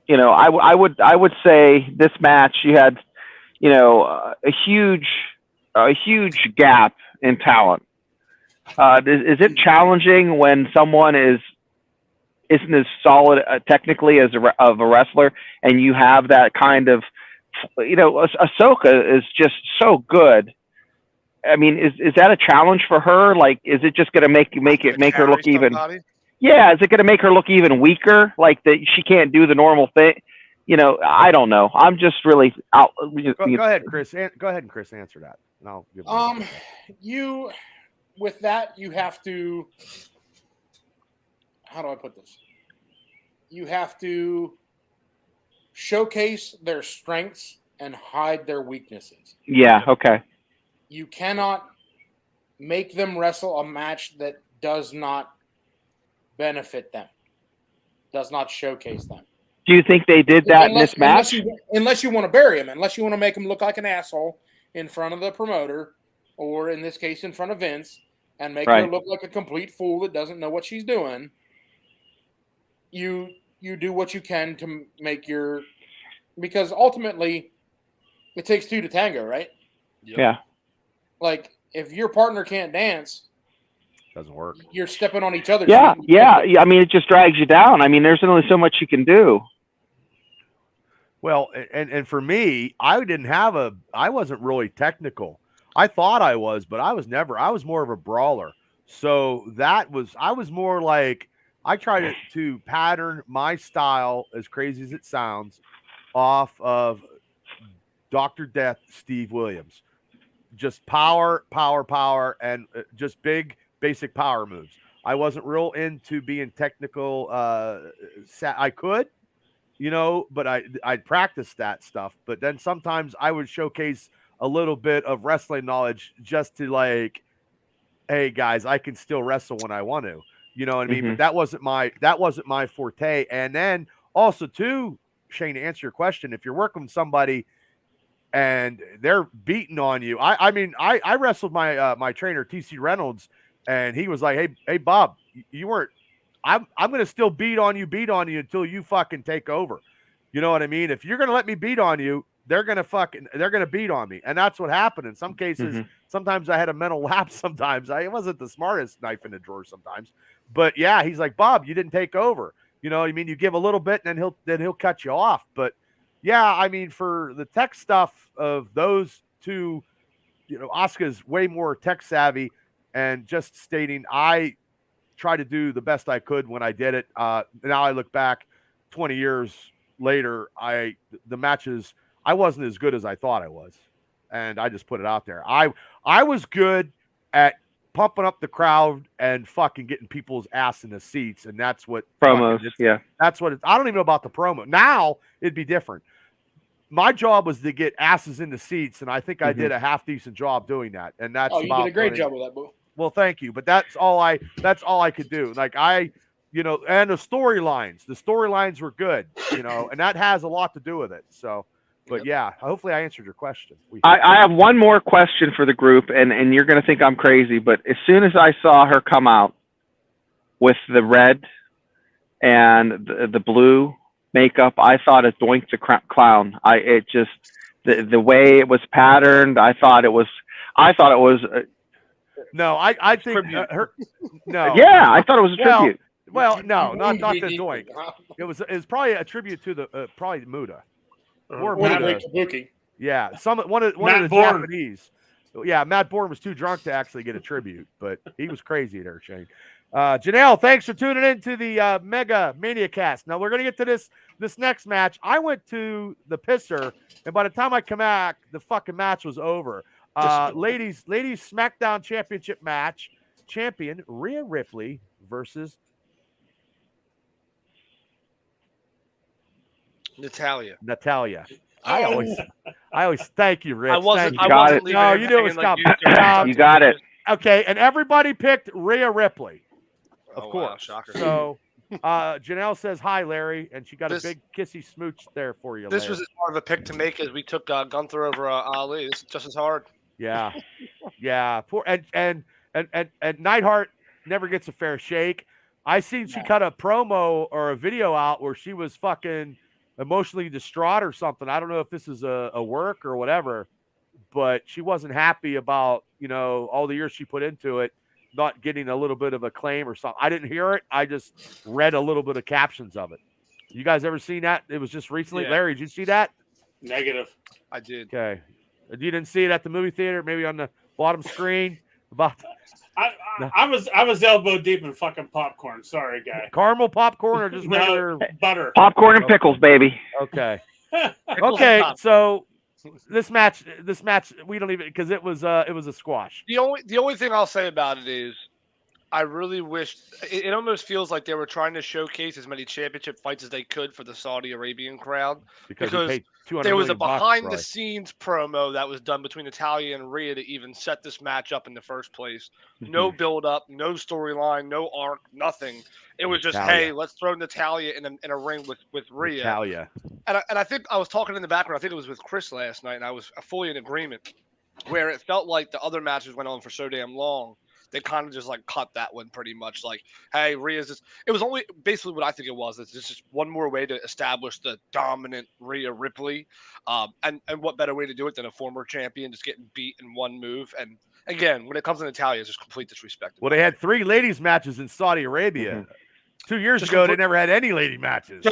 I would say this match you had, a huge gap in talent. Is it challenging when someone isn't as solid technically as of a wrestler, and you have that kind of, Ahsoka is just so good. I mean, is that a challenge for her? Like, is it just going to make her look even? Yeah, is it going to make her look even weaker? Like that she can't do the normal thing? You know, I don't know. I'm just really out. Go ahead, Chris. Go ahead and Chris answer that, and I'll give. You with that you have to. How do I put this? You have to showcase their strengths and hide their weaknesses. Yeah. Okay. You cannot make them wrestle a match that does not benefit them, does not showcase them. Do you think they did that in this match? Unless you want to bury him, unless you want to make him look like an asshole in front of the promoter, or in this case, in front of Vince, and make her look like a complete fool that doesn't know what she's doing. You do what you can to make your, because ultimately, it takes two to tango, right? Yeah. Like if your partner can't dance, doesn't work. You're stepping on each other. Yeah. I mean, it just drags you down. I mean, there's only so much you can do. Well, and for me, I wasn't really technical. I thought I was, but I was more of a brawler. So I was more like, I tried to pattern my style, as crazy as it sounds, off of Dr. Death, Steve Williams. Just power, and just big, basic power moves. I wasn't real into being technical. I could, but I'd practice that stuff. But then sometimes I would showcase a little bit of wrestling knowledge just to like, hey guys, I can still wrestle when I want to. You know what I mean? But that wasn't my forte. And then also too, Shane, to answer your question, if you're working with somebody and they're beating on you, I wrestled my trainer TC Reynolds, and he was like, hey Bob, you weren't. I'm gonna still beat on you until you fucking take over. You know what I mean? If you're gonna let me beat on you, they're gonna beat on me, and that's what happened in some cases. Sometimes I had a mental lapse. Sometimes I wasn't the smartest knife in the drawer. Sometimes, but yeah, he's like, Bob, you didn't take over. You know what I mean? You give a little bit, and then he'll cut you off. But yeah, I mean, for the tech stuff of those two, Asuka's way more tech savvy, and just stating, I try to do the best I could when I did it. Now I look back 20 years later, the matches, I wasn't as good as I thought I was. And I just put it out there. I was good at pumping up the crowd and fucking getting people's ass in the seats. And that's what promos. That's what I don't even know about the promo. Now it'd be different. My job was to get asses in the seats. And I think I did a half decent job doing that. And that's you did a great job with that, boo. Well, thank you. But that's all I could do. Like and the storylines were good, and that has a lot to do with it. So, but yeah, hopefully I answered your question. I have one more question for the group, and you're going to think I'm crazy, but as soon as I saw her come out with the red and the blue makeup, I thought it Doink the Clown. The way it was patterned, I thought it was. No, I think her. No. Yeah, I thought it was a tribute. Well, no, not the Doink. It was probably a tribute to the probably Muda. Or Muda. Yeah, one of the Japanese. Yeah, Matt Bourne was too drunk to actually get a tribute, but he was crazy there, Shane. Janelle, thanks for tuning in to the Mega Mania cast. Now we're gonna get to this next match. I went to the pisser, and by the time I come back, the fucking match was over. Ladies SmackDown Championship match. Champion Rhea Ripley versus Natalia. I always thank you, Rich. I wasn't leaving. No, you knew it was coming. You got it. Okay, and everybody picked Rhea Ripley. Of course. Wow, shocker. So Janelle says hi, Larry, and she got a big kissy smooch there for you. This was as hard of a pick to make as we took Gunther over Ali. This is just as hard. Yeah. Poor and Neidhart never gets a fair shake. I seen she cut a promo or a video out where she was fucking emotionally distraught or something. I don't know if this is a work or whatever, but she wasn't happy about, all the years she put into it, not getting a little bit of acclaim or something. I didn't hear it. I just read a little bit of captions of it. You guys ever seen that? It was just recently. Yeah. Larry, did you see that? Negative. I did. Okay. You didn't see it at the movie theater, maybe on the bottom screen. About I was elbow deep in fucking popcorn. Sorry, guy. caramel popcorn or just No, regular butter. Popcorn and pickles, baby. Okay. Pickles Okay, and popcorn. so this match we don't even because it was a squash. The only thing I'll say about it is I really wish it almost feels like they were trying to showcase as many championship fights as they could for the Saudi Arabian crowd Because he paid $200 there was a million bucks, behind the probably. scenes promo that was done between Natalya and Rhea to even set this match up in the first place. No build up, no storyline, no arc, nothing. It was just, Natalya. hey, let's throw Natalya in a ring with Rhea. Natalya. And I think I was talking in the background. I think it was with Chris last night, and I was fully in agreement. Where it felt like the other matches went on for so damn long, they kind of just like cut that one pretty much. Like, hey, Rhea's just. It was only basically what I think it was. It's just one more way to establish the dominant Rhea Ripley, and what better way to do it than a former champion just getting beat in one move. And again, when it comes to Natalya, it's just complete disrespect. Well, they had 3 ladies matches in Saudi Arabia. 2 years ago, they never had any lady matches.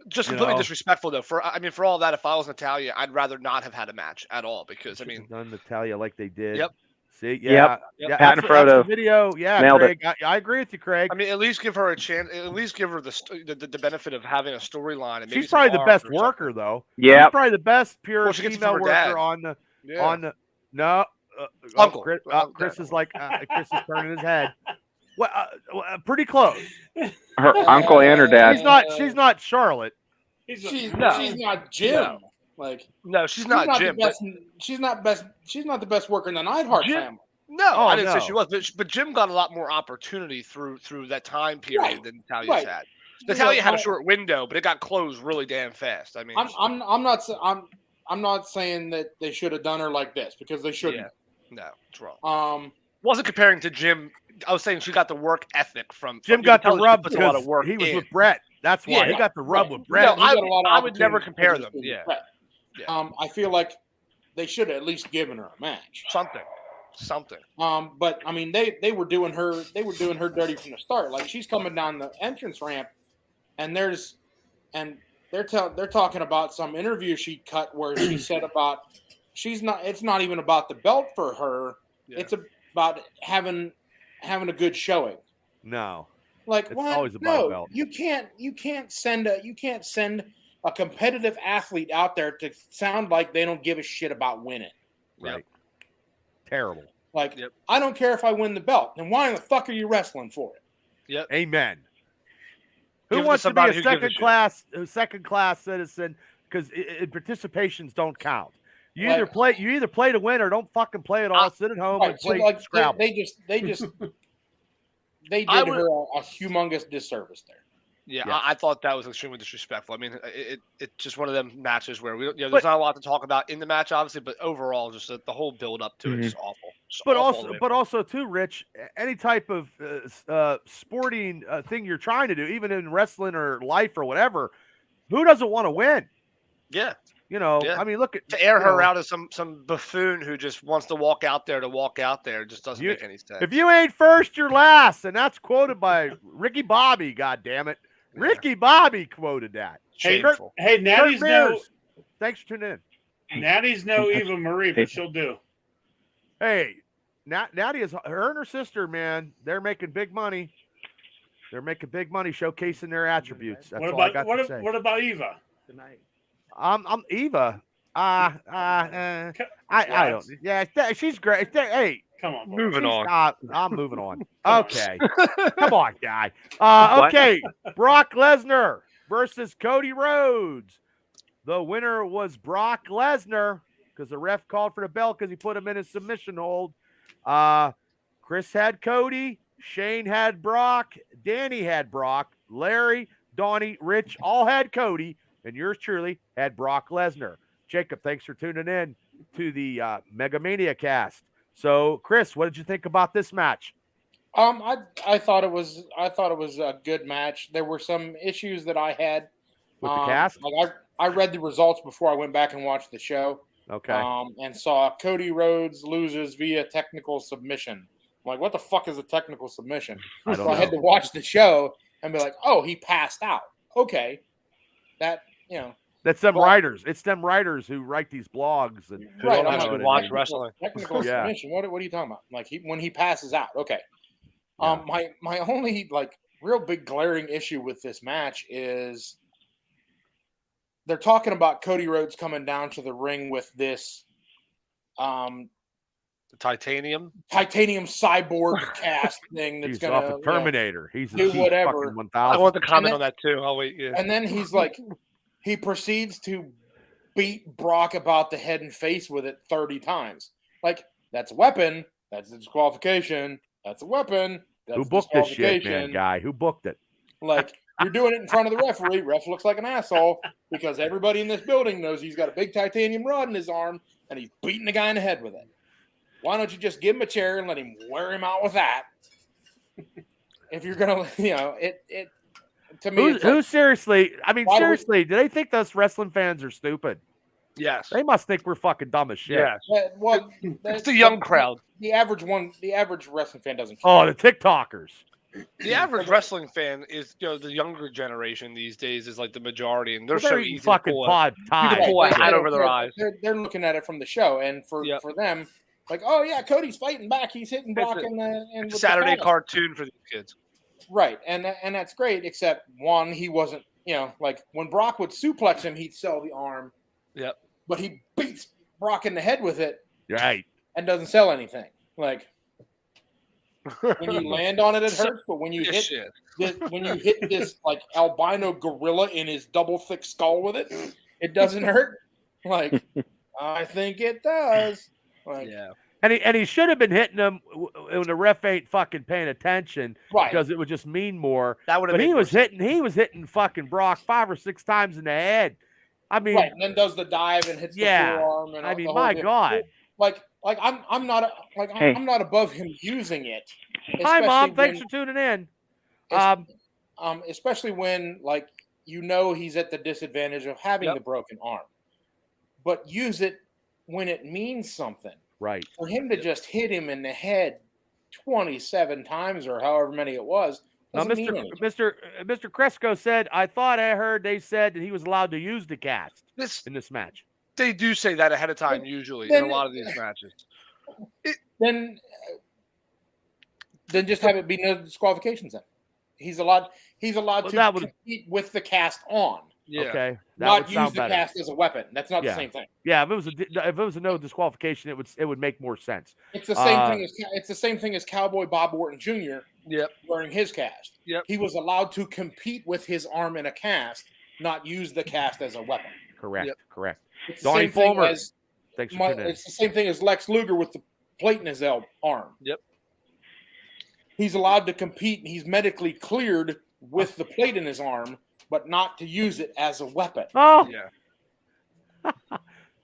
Just completely disrespectful though. For all that, if I was Natalya, I'd rather not have had a match at all because done Natalya like they did. Yep. See, yeah, Yep. Pat and Frodo. The video, yeah, Nailed Craig. I agree with you, Craig. I mean, at least give her a chance. At least give her the benefit of having a storyline. And maybe She's probably the best worker, though. Yeah, she's probably the best pure she gets it female from her worker dad. on the Yeah. on the. No, Uncle. Chris is like Chris is turning his head. Well, pretty close. her uncle and her dad. She's not Charlotte. She's not Jim. No. Like she's not Jim. She's not the best worker in the Neidhart family. No, I didn't say she was, but Jim got a lot more opportunity through that time period than Natalya's had. Natalya had a short window, but it got closed really damn fast. I mean, I'm not saying that they should have done her like this because they shouldn't. Yeah. No, it's wrong. Wasn't comparing to Jim. I was saying she got the work ethic from Jim got the rub because a lot of work he was with Brett. That's why he got the rub with Brett. No, I would never compare them. Yeah. I feel like they should have at least given her a match. Something. But I mean, they were doing her dirty from the start. Like she's coming down the entrance ramp, and they're talking about some interview she cut where she said about it's not even about the belt for her. Yeah. It's about having a good showing. No. Like it's what? Always about no, a belt. you can't send a competitive athlete out there to sound like they don't give a shit about winning. Right. Yep. Terrible. Like, I don't care if I win the belt. Then why in the fuck are you wrestling for it? Yep. Amen. Who wants to be a second class citizen? Because participations don't count. You either play to win or don't fucking play at all. Sit at home and play Scrabble. They did her a humongous disservice there. Yeah, yes. I thought that was extremely disrespectful. I mean, it's just one of them matches where there's not a lot to talk about in the match, obviously, but overall, just the whole build up to it is awful. But also too, Rich, any type of sporting thing you're trying to do, even in wrestling or life or whatever, who doesn't want to win? Yeah. I mean, look at to air her out as some buffoon who just wants to walk out there just doesn't make any sense. If you ain't first, you're last, and that's quoted by Ricky Bobby. God damn it. Ricky Bobby quoted that. Shameful. Hey, Natty's no. Thanks for tuning in. Natty's no Eva Marie, but she'll do. Hey, Natty is her and her sister, man. They're making big money. They're making big money showcasing their attributes. That's all I got to say. What about Eva? I'm Eva. I don't. Yeah, she's great. Hey. Come on. Moving on. I'm moving on. Okay. Come on, guy. Okay. Brock Lesnar versus Cody Rhodes. The winner was Brock Lesnar because the ref called for the bell because he put him in his submission hold. Chris had Cody. Shane had Brock. Danny had Brock. Larry, Donnie, Rich all had Cody. And yours truly had Brock Lesnar. Jacob, thanks for tuning in to the Mega Mania cast. So, Chris, what did you think about this match? I thought it was a good match. There were some issues that I had with the cast. Like I read the results before I went back and watched the show. Okay. And saw Cody Rhodes loses via technical submission. I'm like, what the fuck is a technical submission? So I had to watch the show and be like, oh, he passed out. Okay, that That's them writers. It's them writers who write these blogs and Who don't I'm actually like, watch wrestling. Technical Yeah. submission. What are you talking about? Like when he passes out. Okay. Yeah. My only like real big glaring issue with this match is they're talking about Cody Rhodes coming down to the ring with this The titanium cyborg cast thing that's He's gonna off of Terminator. He's a do cheap whatever. fucking I 1000. want to comment on that too. I'll wait. Yeah. And then he's like, he proceeds to beat Brock about the head and face with it 30 times. Like, that's a weapon. That's a disqualification. That's a weapon. That's Who booked this shit, man, guy? Who booked it? Like, you're doing it in front of the referee. Ref looks like an asshole because everybody in this building knows he's got a big titanium rod in his arm and he's beating the guy in the head with it. Why don't you just give him a chair and let him wear him out with that? If you're gonna, it to me, Who seriously? I mean, Why do we- seriously, do they think those wrestling fans are stupid? Yes. They must think we're fucking dumb as shit. Yes. well, It's the young crowd. The average wrestling fan doesn't care. Oh, the TikTokers. The average wrestling fan is, the younger generation these days is like the majority, and they're Well, so eating easy to fucking pull pod you ties. can pull a They hat don't over their care. eyes. They're looking at it from the show, and for them, like, oh yeah, Cody's fighting back. He's hitting Brock in with the Saturday pass. cartoon for these kids. Right, and that's great. Except one, he wasn't. Like when Brock would suplex him, he'd sell the arm. Yep. But he beats Brock in the head with it. Right. And doesn't sell anything. Like when you land on it, it hurts. But when you hit this like albino gorilla in his double thick skull with it, it doesn't hurt. Like I think it does. Like, yeah. And he should have been hitting him when the ref ain't fucking paying attention, right? Because it would just mean more. That would have. But he was hitting fucking Brock 5 or 6 times in the head. I mean, right, and then does the dive and hits the forearm. And I mean, the my whole God. Like I'm not I'm not above him using it. Hi, Mom. Thanks for tuning in. Especially when he's at the disadvantage of having the broken arm, but use it when it means something. Right. For him to just hit him in the head 27 times or however many it was. Now, Mr. Cresco said, I thought I heard they said that he was allowed to use the cast in this match. They do say that ahead of time, usually, in a lot of these matches. Then just have it be no disqualifications then. He's allowed to compete with the cast on. Yeah. Okay. Not use the cast as a weapon. That's not the same thing. Yeah, if it was a no disqualification, it would make more sense. It's the same thing it's the same thing as Cowboy Bob Orton Jr. Yep. Wearing his cast. Yep. He was allowed to compete with his arm in a cast, not use the cast as a weapon. Correct. Yep. Correct. It's the same thing as it's the same thing as Lex Luger with the plate in his arm. Yep. He's allowed to compete and he's medically cleared with the plate in his arm, but not to use it as a weapon. Oh. Yeah.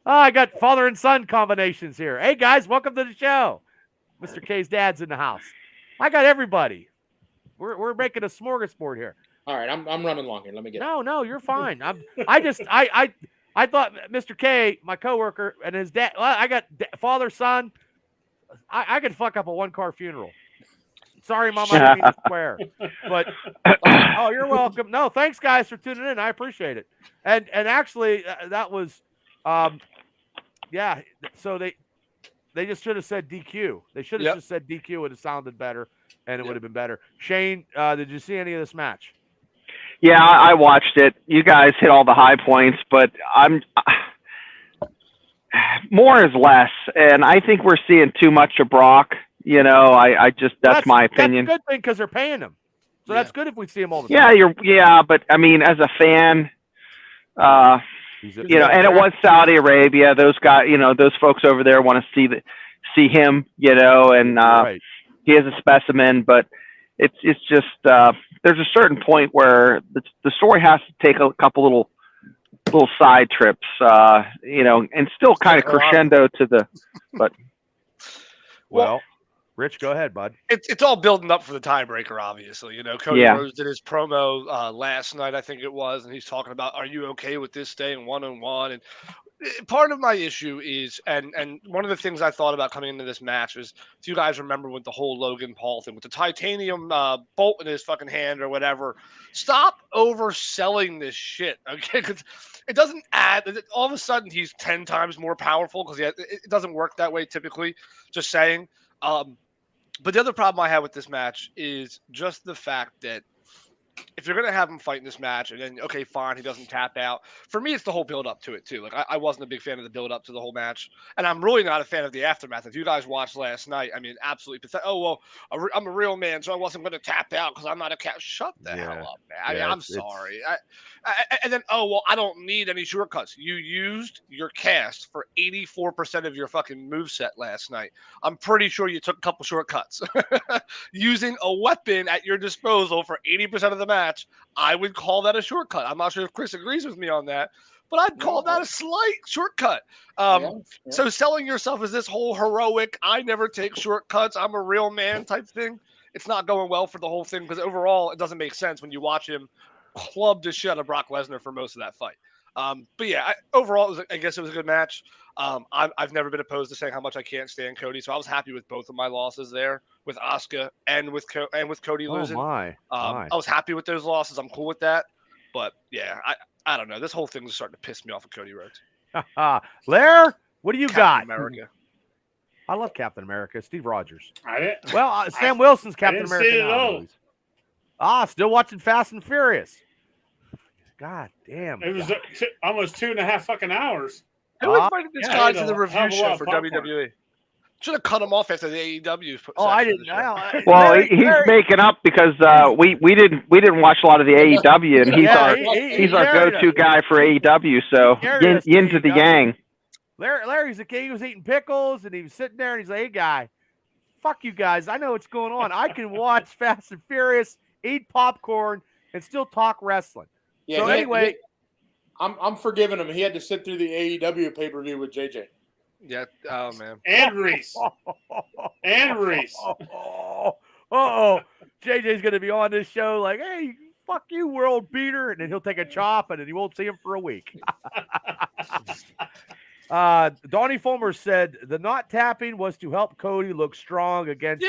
I got father and son combinations here. Hey guys, welcome to the show. Mr. K's dad's in the house. I got everybody. We're making a smorgasbord here. All right, I'm running long here. Let me get. No, you're fine. I thought Mr. K, my coworker, and his dad. Well, I got father, son. I could fuck up a 1-car funeral. Sorry, Mom, I didn't mean to swear. But oh, you're welcome. No, thanks, guys, for tuning in. I appreciate it. And actually, that was, yeah. So they just should have said DQ. They should have just said DQ. It would have sounded better, and it would have been better. Shane, did you see any of this match? Yeah, I watched it. You guys hit all the high points, but more is less, and I think we're seeing too much of Brock. I just that's my opinion. That's a good thing because they're paying him, so that's good if we see him all the time. But I mean, as a fan, and it was Saudi Arabia. Those guys, those folks over there want to see him, and right. He is a specimen, but it's just there's a certain point where the story has to take a couple little side trips, and still kind of crescendo to the, but. Well, Rich, go ahead, bud. It's all building up for the tiebreaker, obviously. Cody Rhodes did his promo last night, I think it was, and he's talking about, are you okay with this staying 1-on-1? And part of my issue is, and one of the things I thought about coming into this match is, if you guys remember with the whole Logan Paul thing, with the titanium bolt in his fucking hand or whatever, stop overselling this shit, okay? Because it doesn't add, all of a sudden he's 10 times more powerful, because it doesn't work that way typically, just saying. But the other problem I have with this match is just the fact that if you're going to have him fight in this match, and then, okay, fine, he doesn't tap out. For me, it's the whole build-up to it, too. Like, I wasn't a big fan of the build-up to the whole match, and I'm really not a fan of the aftermath. If you guys watched last night, I mean, absolutely pathetic. Oh, well, I'm a real man, so I wasn't going to tap out because I'm not a cat. Shut the hell up, man. I mean, I'm sorry. And then, oh, well, I don't need any shortcuts. You used your cast for 84% of your fucking moveset last night. I'm pretty sure you took a couple shortcuts. Using a weapon at your disposal for 80% of the match, I would call that a shortcut. I'm not sure if Chris agrees with me on that, but I'd call that a slight shortcut. So selling yourself as this whole heroic, I never take shortcuts, I'm a real man type thing, it's not going well for the whole thing, because overall it doesn't make sense when you watch him club the shit out of Brock Lesnar for most of that fight. But yeah, overall, I guess it was a good match. I've never been opposed to saying how much I can't stand Cody, so I was happy with both of my losses there, with Asuka and with Cody losing. I was happy with those losses. I'm cool with that. But yeah, I don't know. This whole thing is starting to piss me off with Cody Rhodes. Lair, what do you got? America. I love Captain America. Steve Rogers. Well, Sam Wilson's Captain I didn't America see it now. all. Still watching Fast and Furious. God damn. It was almost 2.5 fucking hours. Who invited this guy to the review show for WWE? Should have cut him off after the AEW. I didn't know. Well, he's making up because we didn't watch a lot of the AEW, and he's our go-to guy for AEW. So yin to the yang. Larry's a kid. He was eating pickles, and he was sitting there, and he's like, "Hey, guy, fuck you guys. I know what's going on. I can watch Fast and Furious, eat popcorn, and still talk wrestling." Yeah, so anyway, I'm forgiving him. He had to sit through the AEW pay-per-view with JJ. Yeah. Oh man. And Reese. And Reese. JJ's gonna be on this show like, "Hey, fuck you, world beater," and then he'll take a chop, and then he won't see him for a week. Donnie Fulmer said the not tapping was to help Cody look strong against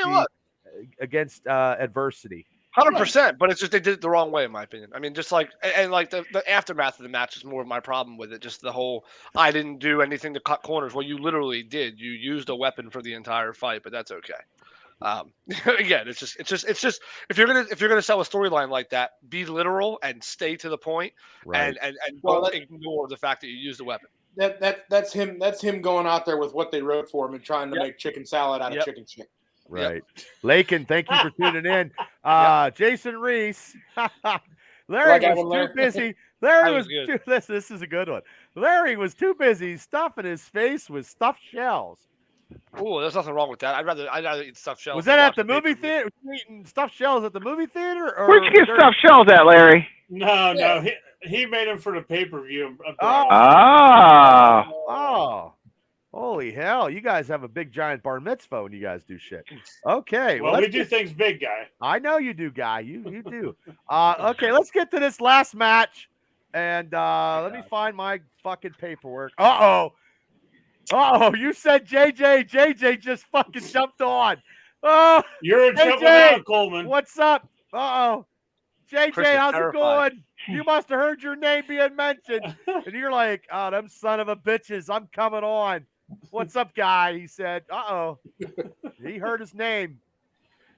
adversity. 100%, but it's just they did it the wrong way, in my opinion. I mean, just like the aftermath of the match is more of my problem with it. Just the whole I didn't do anything to cut corners. Well, you literally did. You used a weapon for the entire fight, but that's okay. Again, it's just if you're gonna sell a storyline like that, be literal and stay to the point, right. and don't ignore the fact that you used a weapon. That's him going out there with what they wrote for him and trying to make chicken salad out of chicken shit. Right. Lakin, thank you for tuning in. Jason Reese. Larry was too busy. This is a good one. Larry was too busy stuffing his face with stuffed shells. Oh, there's nothing wrong with that. I'd rather eat stuffed shells. Was that at the movie theater? Was you eating stuffed shells at the movie theater? Or where'd you get stuffed shells at, Larry? No. He made them for the pay-per-view. Holy hell. You guys have a big giant bar mitzvah when you guys do shit. Okay. Well, we do things big, guy. I know you do, guy. You do. Okay, let's get to this last match. And let me find my fucking paperwork. Uh-oh, you said JJ. JJ just fucking jumped on. Oh, you're in trouble now, Coleman. What's up? JJ, how's it going? You must have heard your name being mentioned. And you're like, "Oh, them son of a bitches, I'm coming on." What's up, guy? He said, he heard his name.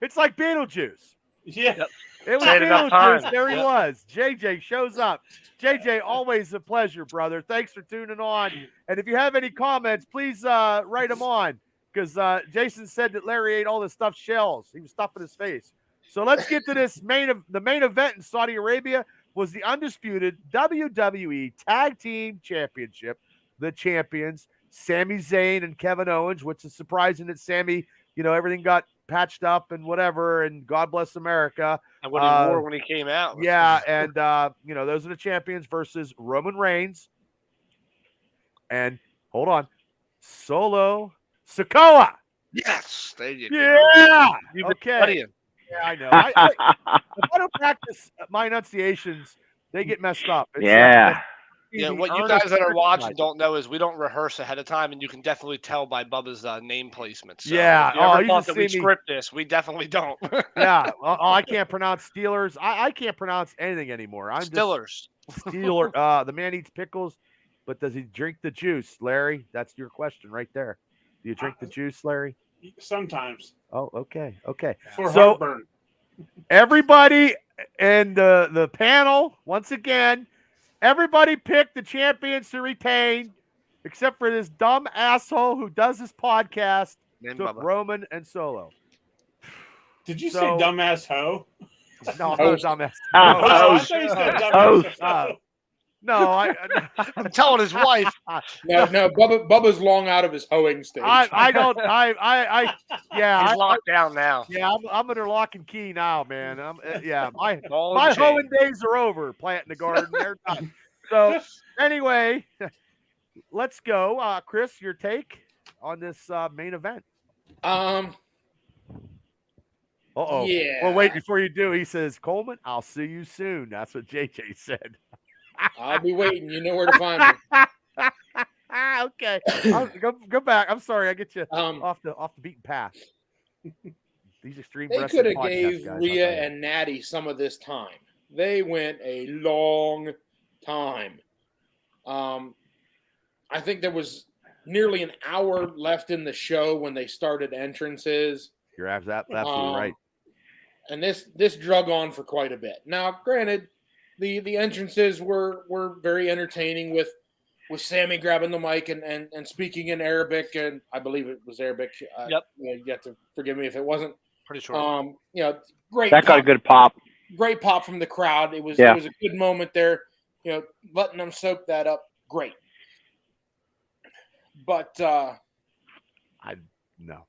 It's like Beetlejuice. Yeah. It was Beetlejuice. There he was. JJ shows up. JJ, always a pleasure, brother. Thanks for tuning on. And if you have any comments, please write them on. Because Jason said that Larry ate all the stuffed shells. He was stuffing his face. So let's get to this the main event in Saudi Arabia was the undisputed WWE Tag Team Championship. The champions, Sami Zayn and Kevin Owens, which is surprising that Sami, everything got patched up and whatever, and God bless America. And what he wore when he came out. Yeah, and, those are the champions versus Roman Reigns. And, hold on, Solo Sikoa. Yes, there you go. Yeah, okay. Yeah, I know. If I don't practice my enunciations, they get messed up. It's, Yeah, the what you earnest guys that are watching criticizing. don't know is we don't rehearse ahead of time, and you can definitely tell by Bubba's name placement. So Yeah. if you ever You thought just that we see me. script this, we definitely don't. Yeah. I can't pronounce Steelers. I can't pronounce anything anymore. I'm just Stillers. Steeler. The man eats pickles, but does he drink the juice, Larry? That's your question right there. Do you drink the juice, Larry? Sometimes Oh, okay. Okay. for So heartburn. everybody in the panel, once again, everybody picked the champions to retain, except for this dumb asshole who does this podcast, Name took Bubba. Roman and Solo. Did you say So- dumbass hoe? No, I'm not a dumbass. Oh, I Oh, thought you said dumbass hoe. No, I'm telling his wife. No, Bubba's long out of his hoeing stage. I don't. Yeah, He's I, locked down now. yeah, I'm under lock and key now, man. Yeah, Ball my and chain. hoeing days are over. Planting the garden, they're done. So anyway, let's go, Chris. Your take on this main event? Uh-oh. Yeah. Well, wait, before you do, he says, Coleman, I'll see you soon. That's what JJ said. I'll be waiting. You know where to find me. Okay. Go back. I'm sorry. I get you Um, off the beaten path. These extreme They wrestling could have podcast gave guys, I'll Rhea tell you. and Natty some of this time. They went a long time. I think there was nearly an hour left in the show when they started entrances. You're absolutely right. And this drug on for quite a bit. Now, granted, the entrances were very entertaining with Sammy grabbing the mic and speaking in Arabic, and I believe it was Arabic. Yep. You have to forgive me if it wasn't. Pretty sure. Great. that got a good pop. Great pop from the crowd. It was Yeah. it was a good moment there. Letting them soak that up. Great. But No.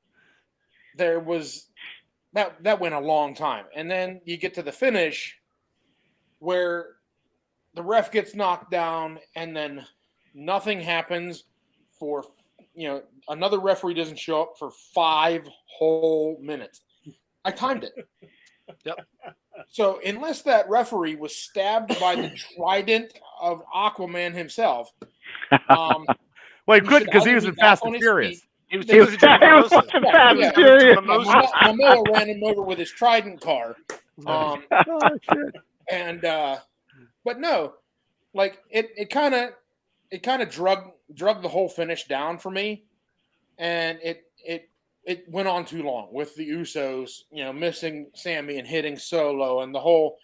there was that went a long time, and then you get to the finish where the ref gets knocked down, and then nothing happens for another referee doesn't show up for 5 whole minutes. I timed it. Yep. So unless that referee was stabbed by the trident of Aquaman himself, Well, he he couldn't should because he either was be in back Fast on and his Furious. feet. He was He was too busy doing mimosas. Fast and Yeah. Furious. Momoa ran him over with his trident car. Oh, shit. And but no, like it kind of drug the whole finish down for me, and it went on too long with the Usos, missing Sammy and hitting Solo, and the whole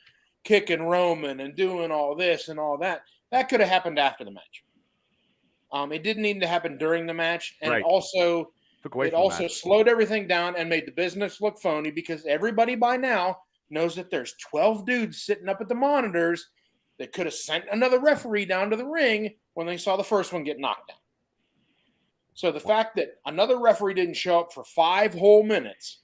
kicking Roman and doing all this and all that. That could have happened after the match. It didn't need to happen during the match, and Right. it also Took away it from the also match. slowed everything down and made the business look phony because everybody by now knows that there's 12 dudes sitting up at the monitors that could have sent another referee down to the ring when they saw the first one get knocked down. So the fact that another referee didn't show up for 5 whole minutes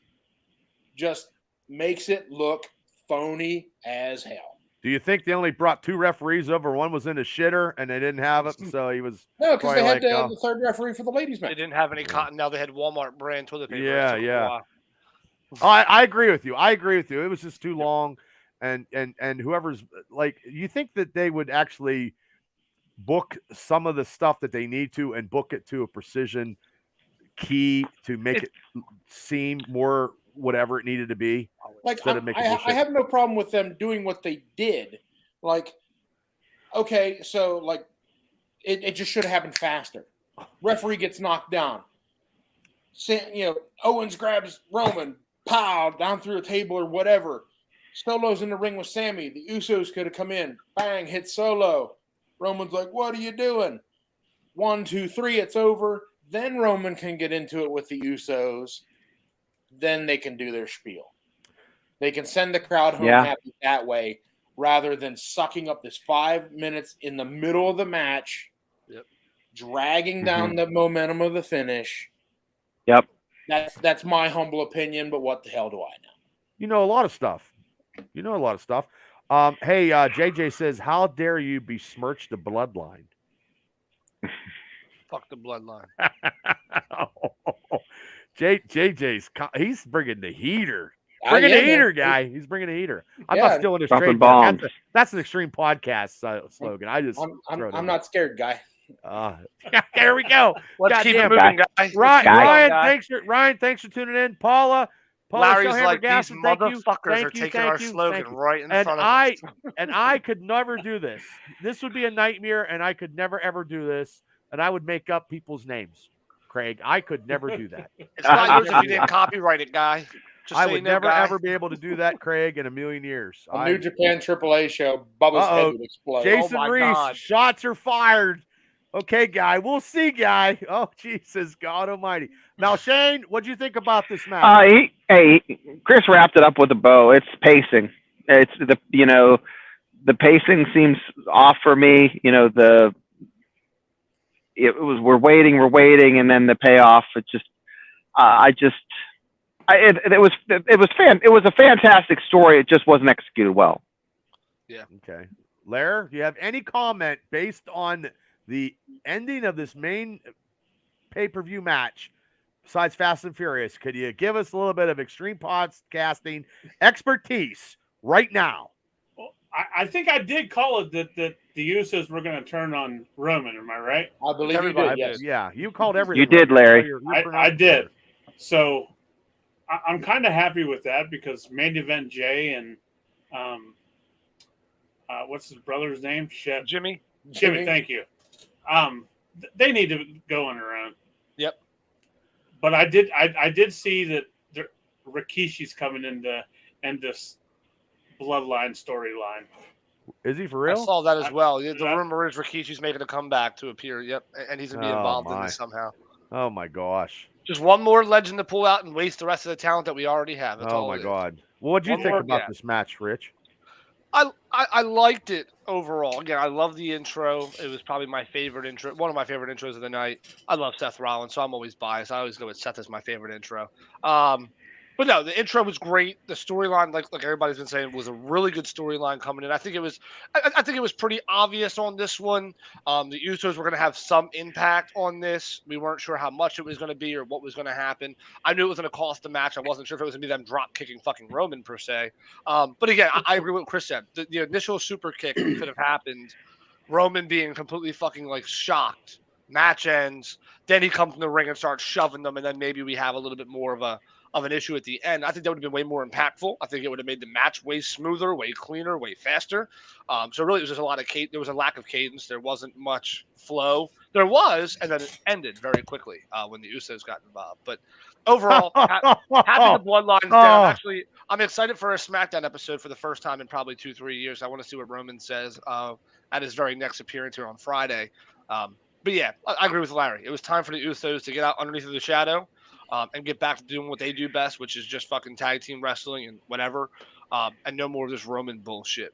just makes it look phony as hell. Do you think they only brought 2 referees over? One was in the shitter and they didn't have it, so he was No, because they probably had like, the third referee for the ladies' They match. didn't have any cotton. Now they had Walmart brand toilet paper. Yeah, It took a yeah. while. I agree with you. It was just too long, and whoever's like, you think that they would actually book some of the stuff that they need to and book it to a precision key to make it seem more whatever it needed to be. Like Instead of making I bullshit. have no problem with them doing what they did. Like, okay, so like it just should have happened faster. Referee gets knocked down. Owens grabs Roman, pow, down through a table or whatever. Solo's in the ring with Sammy. The Usos could have come in, bang, hit Solo. Roman's like, "What are you doing?" 1, 2, 3, it's over. Then Roman can get into it with the Usos. Then they can do their spiel. They can send the crowd home happy that way rather than sucking up this 5 minutes in the middle of the match, dragging down the momentum of the finish. Yep. That's my humble opinion, but what the hell do I know? You know a lot of stuff. Hey, JJ says, how dare you besmirch the bloodline? Fuck the bloodline. JJ's he's bringing the heater. Bringing the man. heater, guy. He's bringing a heater. I'm Yeah. not stealing his Dropping trademark. bombs. That's an extreme podcast slogan. I just I'm not scared, guy. there we go. Let's keep it Goddamn. moving, guys. Ryan, thanks for tuning in. Paula Larry's like, these Shellhammer-Gasson, thank you. motherfuckers are taking our slogan right in front of us. And I could never do this. This would be a nightmare, and I could never, ever do this. And I would make up people's names, Craig. I could never do that. It's not yours if you didn't copyright it, guy. I would never, ever be able to do that, Craig, in a million years. A New Japan AAA show, Bubba's head would explode. Jason Reese, shots are fired. Okay, guy. We'll see, guy. Oh, Jesus, God almighty. Now, Shane, what do you think about this match? Chris wrapped it up with a bow. It's pacing. It's the pacing seems off for me. We're waiting, and then the payoff. It was a fantastic story. It just wasn't executed well. Yeah. Okay. Lair, do you have any comment based on the ending of this main pay-per-view match besides Fast and Furious? Could you give us a little bit of extreme podcasting expertise right now? Well, I think I did call it that the Usos were going to turn on Roman. Am I right? I believe you did. Yes. Yeah, you called everything. You did, Larry. I did. So I'm kind of happy with that because main event Jay and what's his brother's name? Jimmy. Thank you. They need to go on their own. Yep. But I did see that Rikishi's coming into this bloodline storyline. Is he for real? I saw that as well. The rumor is Rikishi's making a comeback to appear. Yep, and he's gonna be involved in this somehow. Oh my gosh! Just one more legend to pull out and waste the rest of the talent that we already have. That's oh my God! Well, what do you think about this match, Rich? I liked it overall. Again, I love the intro. It was probably my favorite intro, one of my favorite intros of the night. I love Seth Rollins, so I'm always biased. I always go with Seth as my favorite intro. But no, the intro was great. The storyline, like everybody's been saying, was a really good storyline coming in. I think it was pretty obvious on this one. The Usos were going to have some impact on this. We weren't sure how much it was going to be or what was going to happen. I knew it was going to cost the match. I wasn't sure if it was going to be them drop kicking fucking Roman per se. But again, I agree with what Chris said. The initial super kick could have happened. Roman being completely fucking like shocked. Match ends. Then he comes in the ring and starts shoving them, and then maybe we have a little bit more of an issue at the end. I think that would have been way more impactful. I think it would have made the match way smoother, way cleaner, way faster. So really, it was just a lot of there was a lack of cadence. There wasn't much flow. There was, and then it ended very quickly when the Usos got involved. But overall, happy the bloodline's down. Actually, I'm excited for a SmackDown episode for the first time in probably 2-3 years. I want to see what Roman says at his very next appearance here on Friday. But yeah, I agree with Larry. It was time for the Usos to get out underneath of the shadow. And get back to doing what they do best, which is just fucking tag team wrestling and whatever, and no more of this Roman bullshit.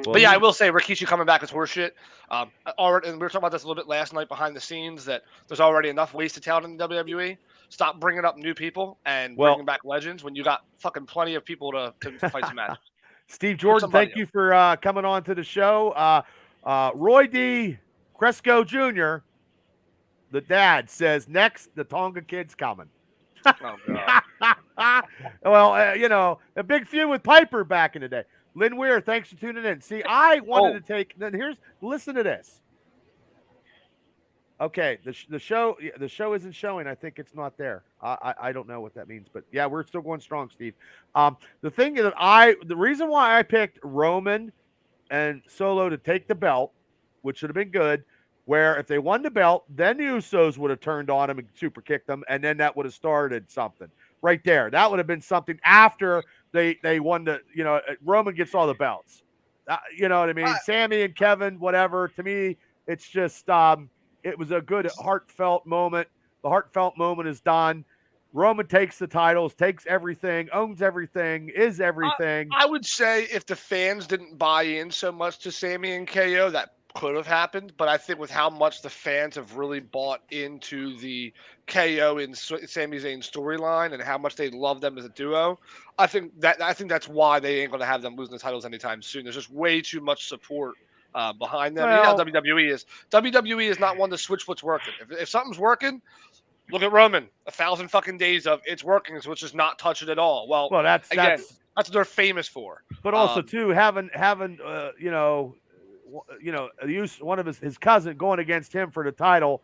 But yeah, I will say Rikishi coming back is horseshit. And we were talking about this a little bit last night behind the scenes that there's already enough wasted talent in the WWE. Stop bringing up new people and bringing back legends when you got fucking plenty of people to fight some matches. Steve Jordan, thank you for coming on to the show. Roy D. Cresco Jr., the dad, says next the Tonga Kid's coming. Oh, God. Well, a big feud with Piper back in the day. Lynn Weir, thanks for tuning in. See, I wanted to take. Then listen to this. Okay, the show isn't showing. I think it's not there. I don't know what that means, but yeah, we're still going strong, Steve. The thing is the reason why I picked Roman and Solo to take the belt, which should have been good. Where if they won the belt, then the Usos would have turned on him and super kicked them, and then that would have started something right there. That would have been something after they won the, Roman gets all the belts. You know what I mean? Sammy and Kevin, whatever. To me, it's just it was a good heartfelt moment. The heartfelt moment is done. Roman takes the titles, takes everything, owns everything, is everything. I would say if the fans didn't buy in so much to Sammy and KO, that could have happened, but I think with how much the fans have really bought into the KO and Sami Zayn storyline and how much they love them as a duo, I think that's why they ain't going to have them losing the titles anytime soon. There's just way too much support behind them. Well, WWE is not one to switch what's working. If something's working, Look at Roman. 1,000 fucking days of it's working, so let's just not touch it at all. Well, that's that's what they're famous for. But also too having one of his cousin going against him for the title.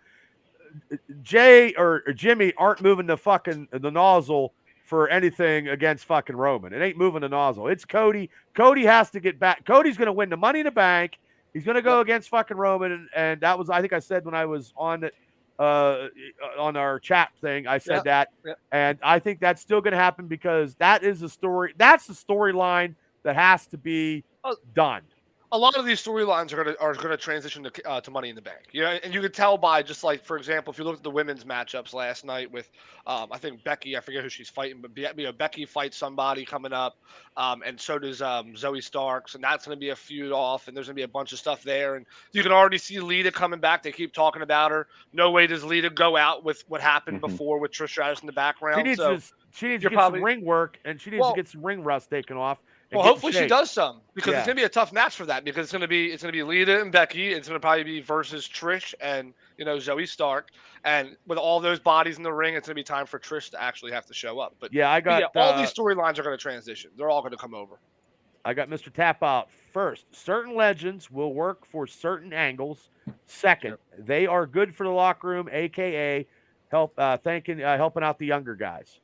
Jay or Jimmy aren't moving the nozzle for anything against fucking Roman. It ain't moving the nozzle. It's Cody. Cody has to get back. Cody's going to win the Money in the Bank. He's going to go against fucking Roman, and that was, I think I said when I was on it on our chat thing, I said that, and I think that's still going to happen because that is a story. That's the storyline that has to be done. A lot of these storylines are gonna transition to Money in the Bank. And you could tell by just like, for example, if you look at the women's matchups last night with, I think Becky, I forget who she's fighting, but Becky fights somebody coming up, and so does Zoe Starks, and that's gonna be a feud off, and there's gonna be a bunch of stuff there, and you can already see Lita coming back. They keep talking about her. No way does Lita go out with what happened before with Trish Stratus in the background. She needs to get some ring work, and she needs to get some ring rust taken off. Well, hopefully she does some because it's gonna be a tough match for that because it's gonna be Lita and Becky. It's gonna probably be versus Trish and Zoe Stark, and with all those bodies in the ring, it's gonna be time for Trish to actually have to show up. But all these storylines are gonna transition. They're all gonna come over. I got Mr. Tap Out first. Certain legends will work for certain angles. Second, they are good for the locker room, aka helping out the younger guys.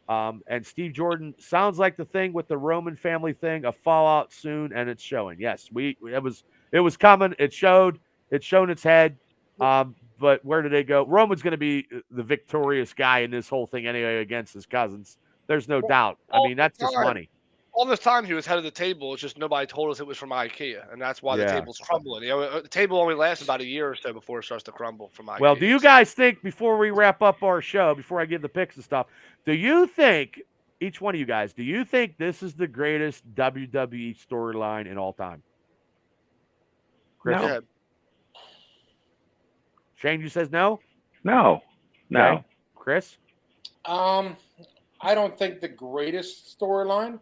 And Steve Jordan sounds like the thing with the Roman family thing, a fallout soon, and it's showing. Yes, it was coming. It's shown its head. But where do they go? Roman's going to be the victorious guy in this whole thing anyway against his cousins. There's no doubt. I mean, that's just money. All this time he was head of the table. It's just nobody told us it was from IKEA, and that's why the table's crumbling. The table only lasts about a year or so before it starts to crumble from IKEA. Well, do you guys think, before we wrap up our show, before I give the picks and stuff, do you think, each one of you guys, do you think this is the greatest WWE storyline in all time? Chris? No. Shane, you says no? No. Okay. Chris? I don't think the greatest storyline.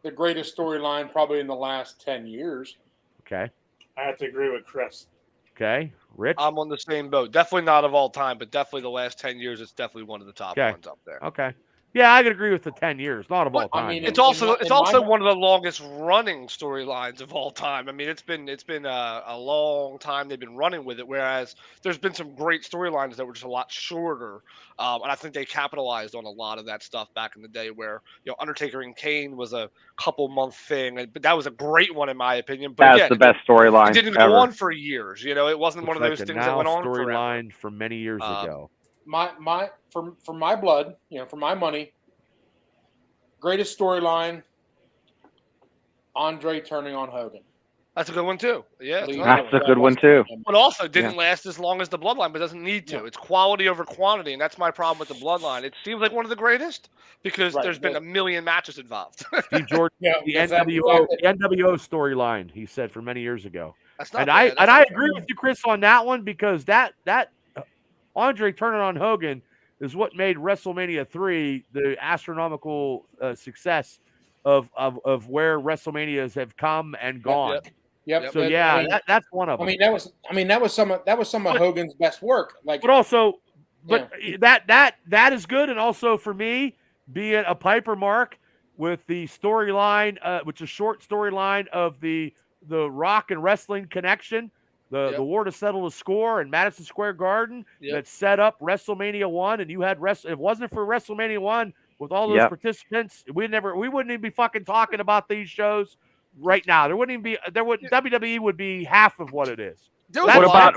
The greatest storyline probably in the last 10 years. Okay. I have to agree with Chris. Okay. Rich? I'm on the same boat. Definitely not of all time, but definitely the last 10 years, it's definitely one of the top ones up there. Okay. Yeah, I could agree with the 10 years. Not of all time. I mean, it's also one of the longest running storylines of all time. I mean, it's been a long time they've been running with it, whereas there's been some great storylines that were just a lot shorter. And I think they capitalized on a lot of that stuff back in the day where, Undertaker and Kane was a couple month thing, but that was a great one in my opinion. But that's the best storyline. It didn't go on for years. It wasn't one of those things that went on forever. Storyline from many years ago. For my blood, for my money, greatest storyline, Andre turning on Hogan. That's a good one too. Yeah, that's a good one too. But also didn't last as long as the Bloodline, but doesn't need to. Yeah. It's quality over quantity, and that's my problem with the Bloodline. It seems like one of the greatest because there's been a million matches involved. Steve Jordan, the NWO storyline, he said for many years ago. I agree with you, Chris, on that one because that Andre turning on Hogan is what made WrestleMania 3 the astronomical success of where WrestleManias have come and gone. Yep. So that's one of them. That was some of Hogan's best work. That is good, and also for me, being a Piper mark with the storyline, which is a short storyline of the Rock and wrestling connection. The war to settle the score in Madison Square Garden that set up WrestleMania 1, and you had it wasn't for WrestleMania 1 with all those participants, we wouldn't even be fucking talking about these shows right now. WWE would be half of what it is. What about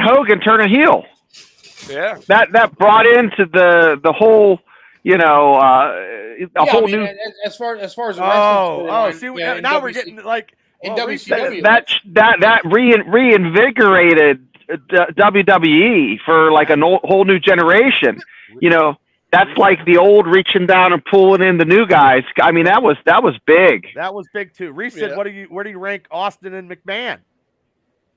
Hogan turning heel? Yeah. That brought into the whole whole new as far as now we're getting like in WCW. That reinvigorated WWE for like a whole new generation. That's like the old reaching down and pulling in the new guys. I mean, that was big. That was big too. Reese said, "Where do you rank Austin and McMahon?"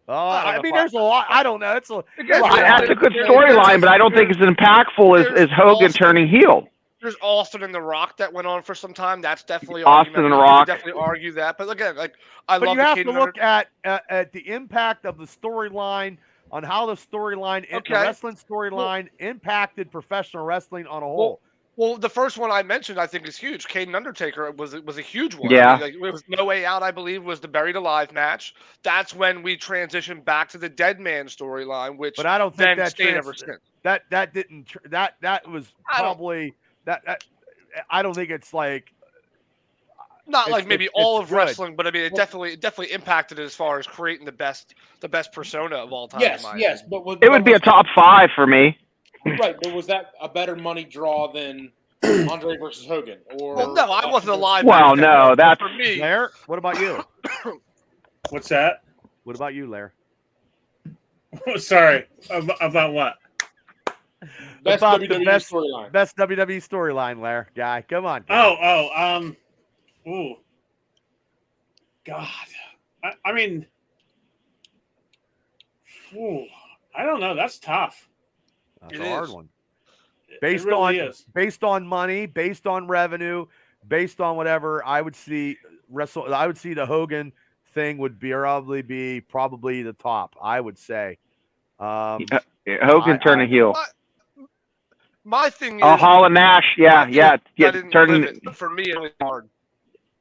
I mean, there's a lot. I don't know. That's a good storyline, but I don't think it's as impactful as Hogan turning heel. There's Austin and The Rock that went on for some time. That's definitely Austin and The Rock. Definitely argue that, but again, But you have to look at the impact of the storyline on how the storyline, the Okay. wrestling storyline, impacted professional wrestling on a whole. Well, the first one I mentioned, I think, is huge. Kane and Undertaker was a huge one. Yeah. I mean, like, it was No Way Out, I believe, was the Buried Alive match. That's when we transitioned back to the Dead Man storyline, which But I don't think then that stayed ever since. that didn't that was probably that I don't think it's like not like maybe all of good. wrestling, but I mean, it definitely impacted it as far as creating the best persona of all time. Yes, in my yes, opinion. but It would be a top 5 for me. Right, but was that a better money draw than Andre versus Hogan? Or Well, no, I wasn't alive. Well, back then, no, but that's for me. Lair, what about you? What's that? What about you, Lair? Sorry, about what? best About WWE the best storyline. Best WWE storyline, Lair. Guy, come on. Guy. Ooh. God. I mean, I don't know. That's tough. That's a hard one. It really is. Based on money, based on revenue, based on whatever, I would see the Hogan thing would probably be the top, I would say. Hogan turning heel. My thing is, Hall and Nash, yeah. I didn't live it, but for me, it was hard.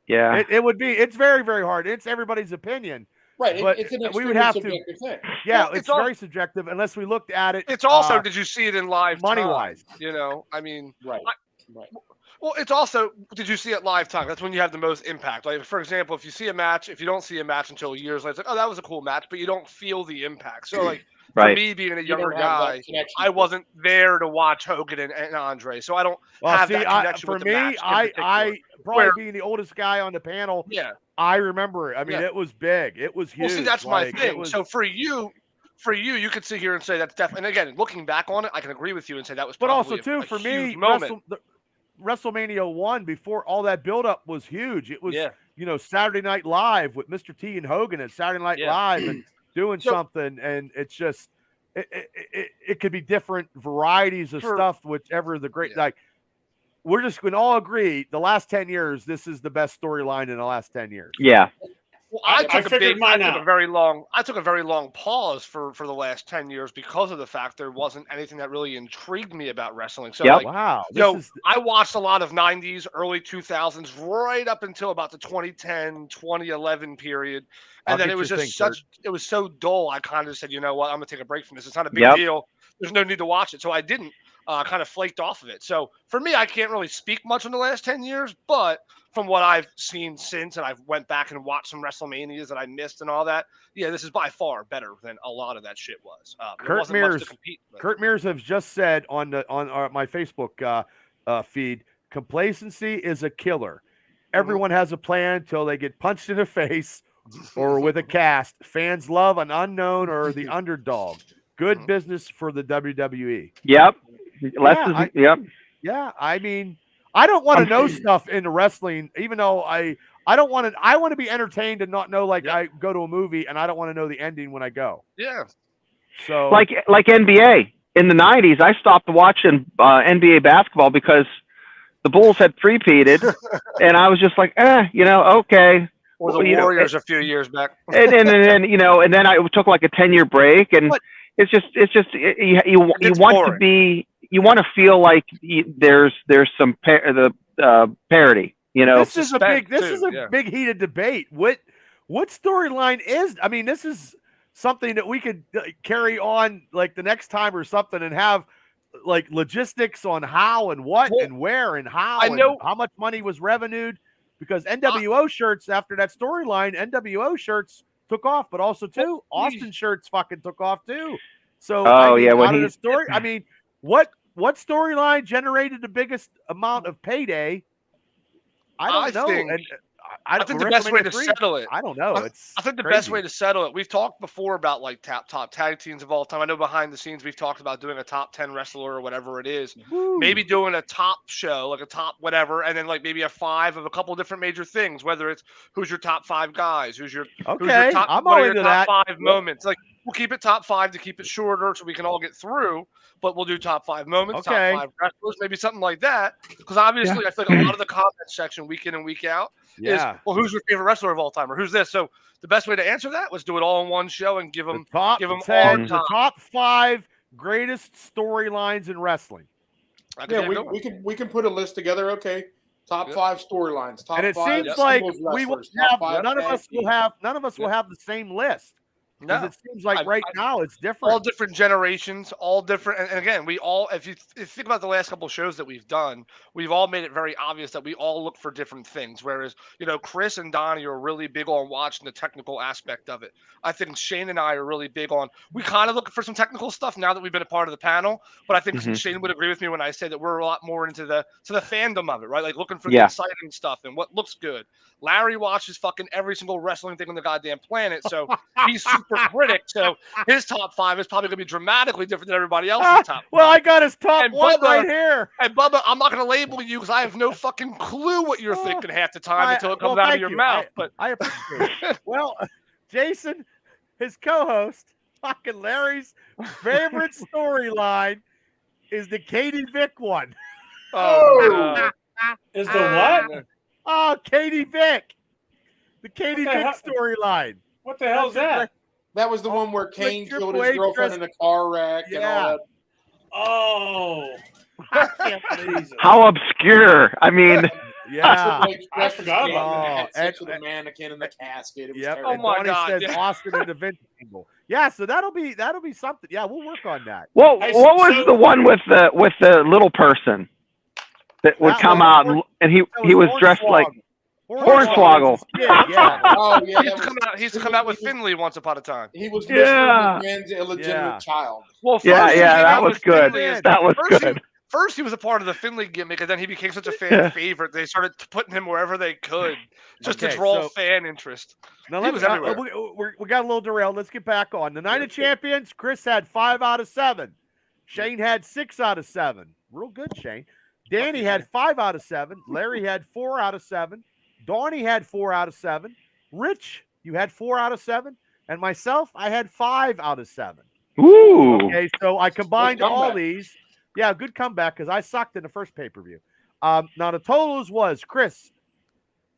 Yeah, it would be. It's very, very hard. It's everybody's opinion. Right, But it's an we extremely would have to. subjective thing. Yeah, Well, it's very subjective unless we looked at it. It's also, did you see it in live money-wise? time? You know, I mean, Right. Well, it's also, did you see it live time? That's when you have the most impact. Like, for example, if you don't see a match until years later, it's like, oh, that was a cool match, but you don't feel the impact. So, like, for me being a younger guy, I wasn't there to watch Hogan and Andre, so I don't have that connection with the match. I probably being the oldest guy on the panel. Yeah, I remember it. I mean, it was big. It was huge. Well, see, that's my thing. So for you, you could sit here and say that's definitely. And again, looking back on it, I can agree with you and say that was. But probably also, for me, moment. WrestleMania 1, before all that buildup, was huge. It was, Saturday Night Live with Mr. T and Hogan at Saturday Night Live and doing something, and it's just it could be different varieties of stuff, whichever the great like. We're just going to all agree the last 10 years, this is the best storyline in the last 10 years. Yeah. Well, I took a very long pause for the last 10 years because of the fact there wasn't anything that really intrigued me about wrestling. So wow. I watched a lot of 90s, early 2000s, right up until about the 2010, 2011 period. And then it was just it was so dull. I kind of said, you know what, I'm going to take a break from this. It's not a big deal. There's no need to watch it. So I didn't. Kind of flaked off of it. So for me, I can't really speak much in the last 10 years, but from what I've seen since, and I've went back and watched some WrestleManias that I missed and all that, this is by far better than a lot of that shit was. Kurt Mears has just said on my Facebook feed, complacency is a killer. Everyone has a plan until they get punched in the face or with a cast. Fans love an unknown or the underdog. Good business for the WWE. Yep. Yeah, I mean, I don't want to know stuff in wrestling, even though I want to be entertained and not know, like I go to a movie and I don't want to know the ending when I go. Yeah. So like NBA in the 90s, I stopped watching NBA basketball because the Bulls had three-peated and I was just like, okay. Or the Warriors a few years back. and then I took like a 10-year break, and it's just you want to feel like there's some parity. This is a big heated debate. What storyline is? I mean, this is something that we could carry on like the next time or something, and have like logistics on how and what and where and how. I know how much money was revenued, because NWO shirts after that storyline, NWO shirts took off, but also too Austin shirts fucking took off too. So the story. I mean, what storyline generated the biggest amount of payday? I don't know. I think the best way to settle it. I don't know. I think the best way to settle it. We've talked before about like top tag teams of all time. I know behind the scenes we've talked about doing a top 10 wrestler or whatever it is. Woo. Maybe doing a top show, like a top whatever, and then like maybe a 5 of a couple different major things. Whether it's who's your top 5 guys, who's your top, I'm all into that. 5 moments. Like we'll keep it top 5 to keep it shorter so we can all get through. But we'll do top 5 moments, Okay. top 5 wrestlers, maybe something like that. Because obviously, I feel like a lot of the comment section week in and week out is, well, who's your favorite wrestler of all time, or who's this? So the best way to answer that was do it all in one show and give them top give them 10, our the top 5 greatest storylines in wrestling. Yeah, we can put a list together. Okay, top 5 storylines. Top and it 5 seems like we will have none of us will have the same list. Because it seems like now it's different. All different generations, all different. And again, we all, if you think about the last couple of shows that we've done, we've all made it very obvious that we all look for different things. Whereas, Chris and Donnie are really big on watching the technical aspect of it. I think Shane and I are really big on, we kind of look for some technical stuff now that we've been a part of the panel. But I think Shane would agree with me when I say that we're a lot more into the fandom of it, right? Like looking for the exciting stuff and what looks good. Larry watches fucking every single wrestling thing on the goddamn planet. So he's super critic. So his top 5 is probably going to be dramatically different than everybody else's top 5. Well, I got his top 1 right here. And Bubba, I'm not going to label you because I have no fucking clue what you're thinking half the time until it comes out of your mouth. But I appreciate it. Well, Jason, his co-host, fucking Larry's favorite storyline is the Katie Vick one. Oh, is the what? Oh, Katie Vick. The Katie Vick storyline. What the hell is that? That was the one where Kane killed his girlfriend in a car wreck and all that. Oh. How obscure. I mean, I forgot about that. Sex with a mannequin in the casket. It was terrible. Oh my God. Says Austin and the Vince Angle. Yeah, so that'll be something. Yeah, we'll work on that. Well, what was the one with the little person that would come out and he was dressed like Hornswoggle. Yeah. Oh yeah. He used to come out with Finley once upon a time. He was Mr. McMahon's illegitimate child. Well, that was good. That was good. First, he was a part of the Finley gimmick, and then he became such a fan favorite. They started putting him wherever they could, just to draw fan interest. Now, he was everywhere. We got a little derailed. Let's get back on. The Night of Champions, Chris had 5 out of 7. Shane had 6 out of 7. Real good, Shane. Danny had 5 out of 7. Larry had 4 out of 7. Donnie had 4 out of 7. Rich, you had 4 out of 7. And myself, I had 5 out of 7. Ooh. Okay, so I combined all these. Yeah, good comeback because I sucked in the first pay-per-view. Now, the totals was Chris,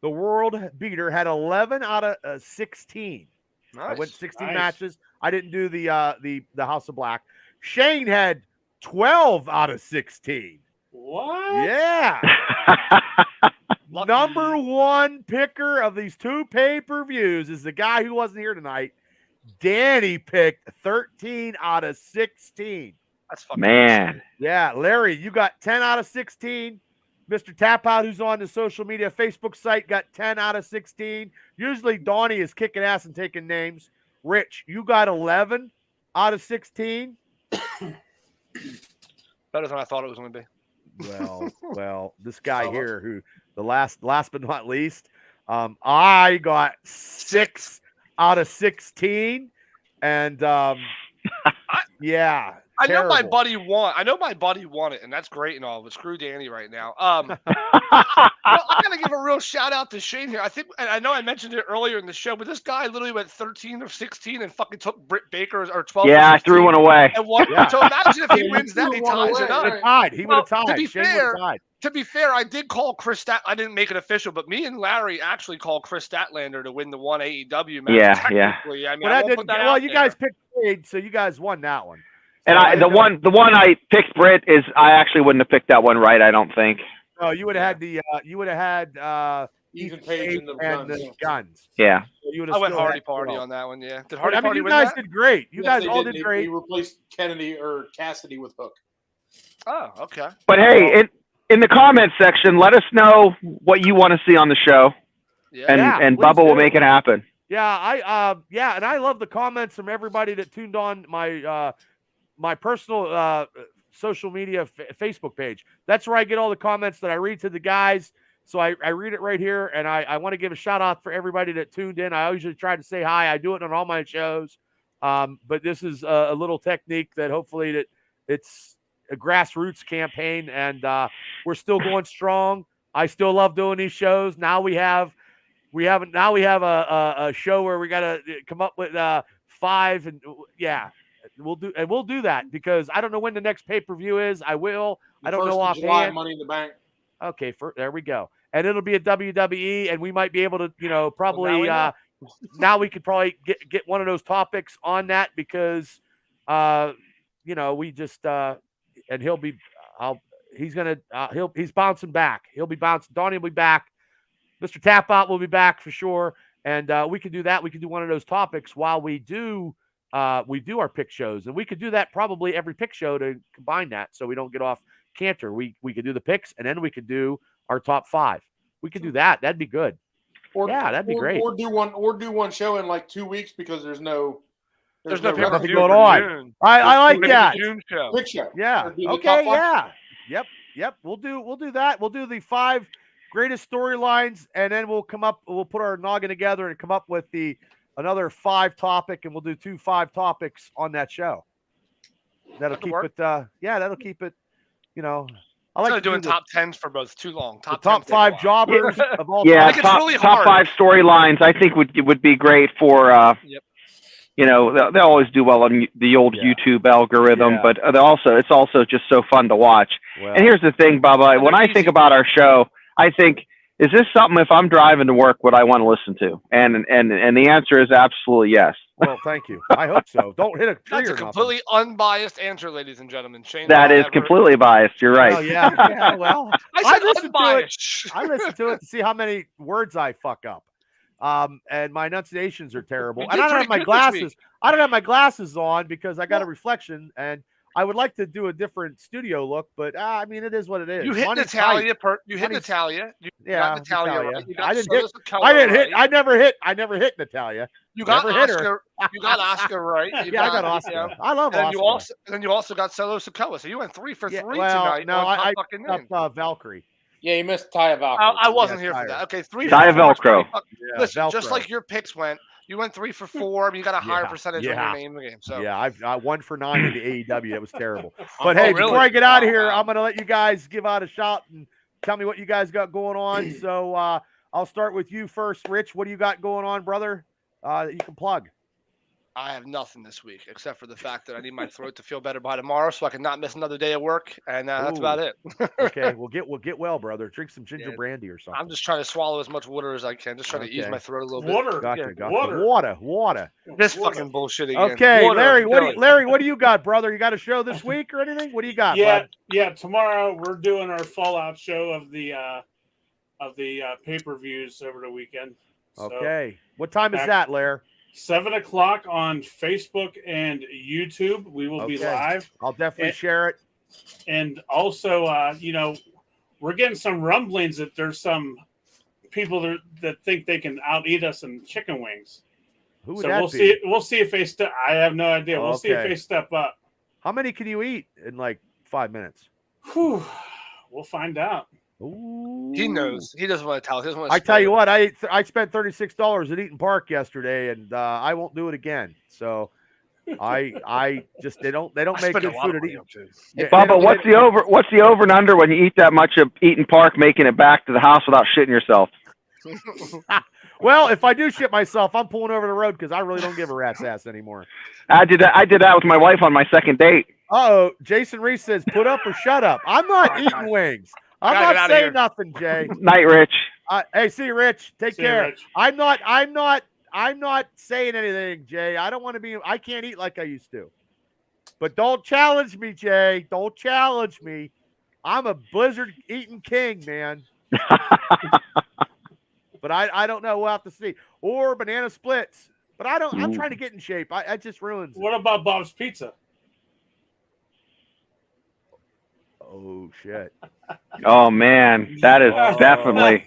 the world beater, had 11 out of 16. Nice. I went 16 matches. I didn't do the House of Black. Shane had 12 out of 16. What? Yeah. Number 1 picker of these 2 pay-per-views is the guy who wasn't here tonight. Danny picked 13 out of 16. That's fucking man. insane. Yeah, Larry, you got 10 out of 16. Mr. Tapout, who's on the social media Facebook site, got 10 out of 16. Usually Donnie is kicking ass and taking names. Rich, you got 11 out of 16. Better than I thought it was going to be. Well, this guy here, who the last but not least, I got 6 out of 16, and yeah. I know my buddy won it, and that's great and all, but screw Danny right now. I'm gonna give a real shout out to Shane here. I know I mentioned it earlier in the show, but this guy literally went 13 of 16 and fucking took Britt Baker's or 12. Yeah, I threw one away. And won. Yeah. So imagine if he wins that, he ties it up. He would have tied. To be fair, I did call Chris I didn't make it official, but me and Larry actually called Chris Statlander to win the one AEW match. Yeah. I mean, you guys picked Wade, so you guys won that one. And the one I picked, Britt, is I actually wouldn't have picked that one right. I don't think. No, you would have had Ethan Page and the guns. Yeah. So I went Hardy Party on that one. Yeah. Did Hardy Party you win guys that? did great. You guys all did great. He replaced Cassidy with Hook. Oh, okay. But hey, in the comments section, let us know what you want to see on the show, and Bubba will make it happen. Yeah, and I love the comments from everybody that tuned on my personal social media Facebook page. That's where I get all the comments that I read to the guys. So I read it right here, and I want to give a shout out for everybody that tuned in. I usually try to say hi. I do it on all my shows, but this is a little technique that hopefully it's a grassroots campaign, and we're still going strong. I still love doing these shows. Now we have we have a show where we got to come up with 5, and we'll do that because I don't know when the next pay-per-view is. I don't know July, offhand. Money in the Bank. Okay, there we go. And it'll be a WWE, and we might be able to, probably now we could probably get one of those topics on that because we just and he'll be he's bouncing back. He'll be bouncing. Donnie will be back. Mr. Tapout will be back for sure. And we can do that. We can do one of those topics while we do our pick shows. And we could do that probably every pick show to combine that so we don't get off canter. We could do the picks and then we could do our top 5. We could do that. That'd be good. That'd be great. Or do one show in like 2 weeks because there's no nothing going on. I like that. Pick show. Yeah. Okay. Yeah. Yep. We'll do that. We'll do the 5 greatest storylines, and then we'll put our noggin together and come up with another 5 topic, and we'll do 2 5 topics on that show. That'll keep it. That'll keep it. I like doing top 10s for both. Too long. Top 5 jobbers of all. Yeah, top 5 storylines. I think would be great for. They'll always do well on the old YouTube algorithm, but it's also just so fun to watch. Well, and here's the thing, Bubba. When I think about our show, I think, is this something if I'm driving to work would I want to listen to? And the answer is absolutely yes. Well, thank you. I hope so. Don't hit a tree. That's a completely unbiased answer, ladies and gentlemen. Shane, that is completely biased. You're right. Oh, yeah. Well, I listen to it. I listen to it to see how many words I fuck up. And my enunciations are terrible. And I don't have my glasses. I don't have my glasses on because I got a reflection, and I would like to do a different studio look, but it is what it is. You hit Natalia. You hit Natalia. Natalia. Right? I didn't hit. I didn't hit. I never hit Natalia. You got Oscar. You got Oscar right. I got Oscar. I love Oscar. And you also got Solo Sikoa. So you went 3 for 3 tonight. No, I got Valkyrie. Yeah, you missed Taya Velcro. I wasn't here for that. Okay, 3 Taya Velcro. Listen, Velcro. Just like your picks went, you went 3 for 4. You got a higher percentage on your name in the game. So I 1 for 9 in the AEW. That was terrible. But hey, before I get out of here, I'm gonna let you guys give out a shout and tell me what you guys got going on. So I'll start with you first, Rich. What do you got going on, brother? That you can plug. I have nothing this week except for the fact that I need my throat to feel better by tomorrow, so I can not miss another day of work, and that's about it. Okay, we'll get well, brother. Drink some ginger brandy or something. I'm just trying to swallow as much water as I can, just trying to ease my throat a little bit. Water. This fucking bullshit again. Okay, water, Larry, what do you got, brother? You got a show this week or anything? What do you got? Yeah, tomorrow we're doing our Fallout show of the pay-per-views over the weekend. Okay, what time is that, Larry? 7 o'clock on Facebook and YouTube. We will be live. I'll definitely share it. And also, we're getting some rumblings that there's some people that think they can out-eat us in chicken wings. Who would that be? We'll see if they step. I have no idea. We'll see if they step up. How many can you eat in like 5 minutes? Whew. We'll find out. Ooh. He knows. He doesn't want to tell. He doesn't want to. I tell you what, I spent $36 at Eaton Park yesterday, and I won't do it again. So, I just they don't make good food at Eaton. Bubba, what's the over and under when you eat that much of Eaton Park, making it back to the house without shitting yourself? Well, if I do shit myself, I'm pulling over the road because I really don't give a rat's ass anymore. I did that with my wife on my second date. Oh, Jason Reese says, "Put up or shut up." I'm not eating wings. I'm not saying nothing, Jay. Night, Rich. Hey, see you, Rich. Take care. Rich. I'm not saying anything, Jay. I don't want to be. I can't eat like I used to. But don't challenge me, Jay. Don't challenge me. I'm a blizzard eating king, man. But I don't know. We'll have to see. Or banana splits. But I'm trying to get in shape. I just ruins it. What about Bob's Pizza? Oh, shit. Oh, man. That is definitely.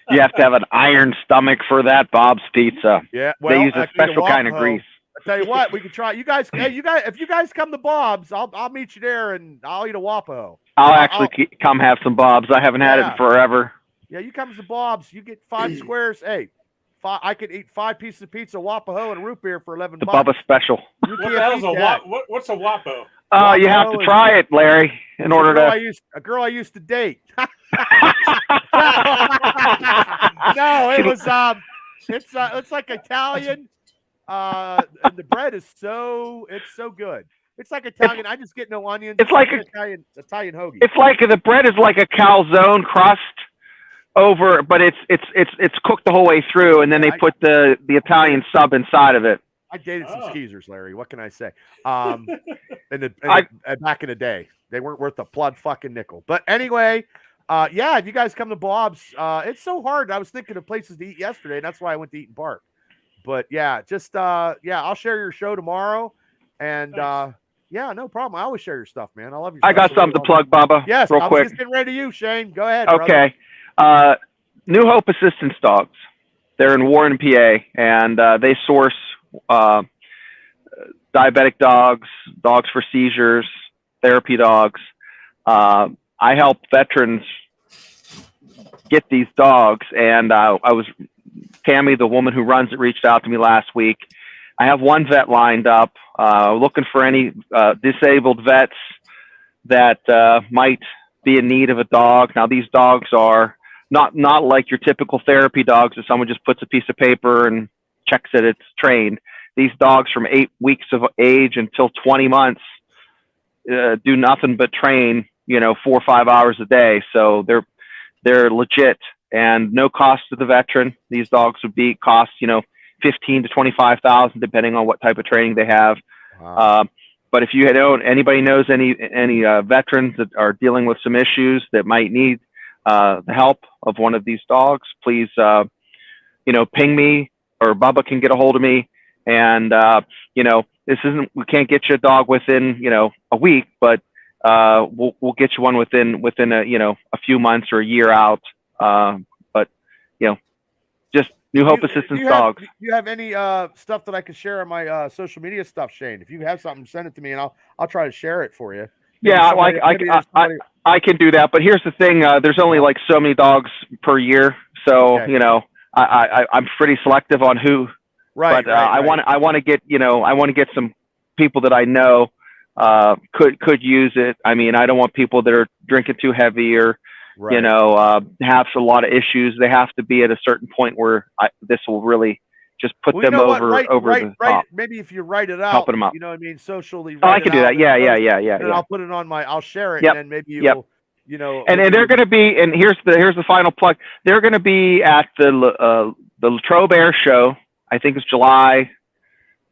You have to have an iron stomach for that Bob's Pizza. Yeah. Well, they use a special kind of grease. I tell you what, we can try. You guys, if you guys come to Bob's, I'll meet you there and I'll eat a Wapo. I'll actually come have some Bob's. I haven't had it in forever. Yeah, you come to Bob's, you get 5 squares. Hey, I could eat 5 pieces of pizza, Wapo, and a root beer for $11. The Bubba special. What the hell's what's a Wapo? You have to try it, Larry, in order to. A girl I used to date. No, it was it's like Italian. And the bread is so good. It's like Italian. I just get no onions. It's like an Italian hoagie. It's like the bread is like a calzone crust over, but it's cooked the whole way through, and then they put the Italian sub inside of it. I dated some skeezers, Larry. What can I say? Back in the day, they weren't worth a blood fucking nickel. But anyway, yeah, if you guys come to Bob's, it's so hard. I was thinking of places to eat yesterday, and that's why I went to Eaton Park. But yeah, just I'll share your show tomorrow, and yeah, no problem. I always share your stuff, man. I love your stuff. I got something to plug, Bubba. Yes, real quick. Just getting ready to you, Shane. Go ahead. Okay. New Hope Assistance Dogs. They're in Warren, PA, and they source diabetic dogs, dogs for seizures, therapy dogs. I help veterans get these dogs, and Tammy, the woman who runs it, reached out to me last week. I have one vet lined up, looking for any disabled vets that might be in need of a dog. Now, these dogs are not like your typical therapy dogs that someone just puts a piece of paper and checks that it's trained. These dogs from 8 weeks of age until 20 months do nothing but train, 4 or 5 hours a day. So they're legit and no cost to the veteran. These dogs would cost, $15,000 to $25,000 depending on what type of training they have. Wow. But if you anybody knows any veterans that are dealing with some issues that might need the help of one of these dogs, please, ping me, or Bubba can get a hold of me. And, we can't get you a dog within, a week, but we'll get you one within a few months or a year out. But, just New Hope Assistance Dogs. Do you have any stuff that I could share on my social media stuff, Shane? If you have something, send it to me, and I'll try to share it for you. Yeah, I can do that. But here's the thing: there's only like so many dogs per year, so okay. I'm pretty selective on who. Right. But I want to get some people that I know could use it. I mean, I don't want people that are drinking too heavy or. Right. Have a lot of issues. They have to be at a certain point where this will really just put them over the top. Maybe if you write it out, helping them out. You know what I mean? Socially. I can do that. Yeah. And I'll put it on I'll share it, and then maybe you'll, And they're going to be. And here's the final plug. They're going to be at the Latrobe Air Show. I think it's July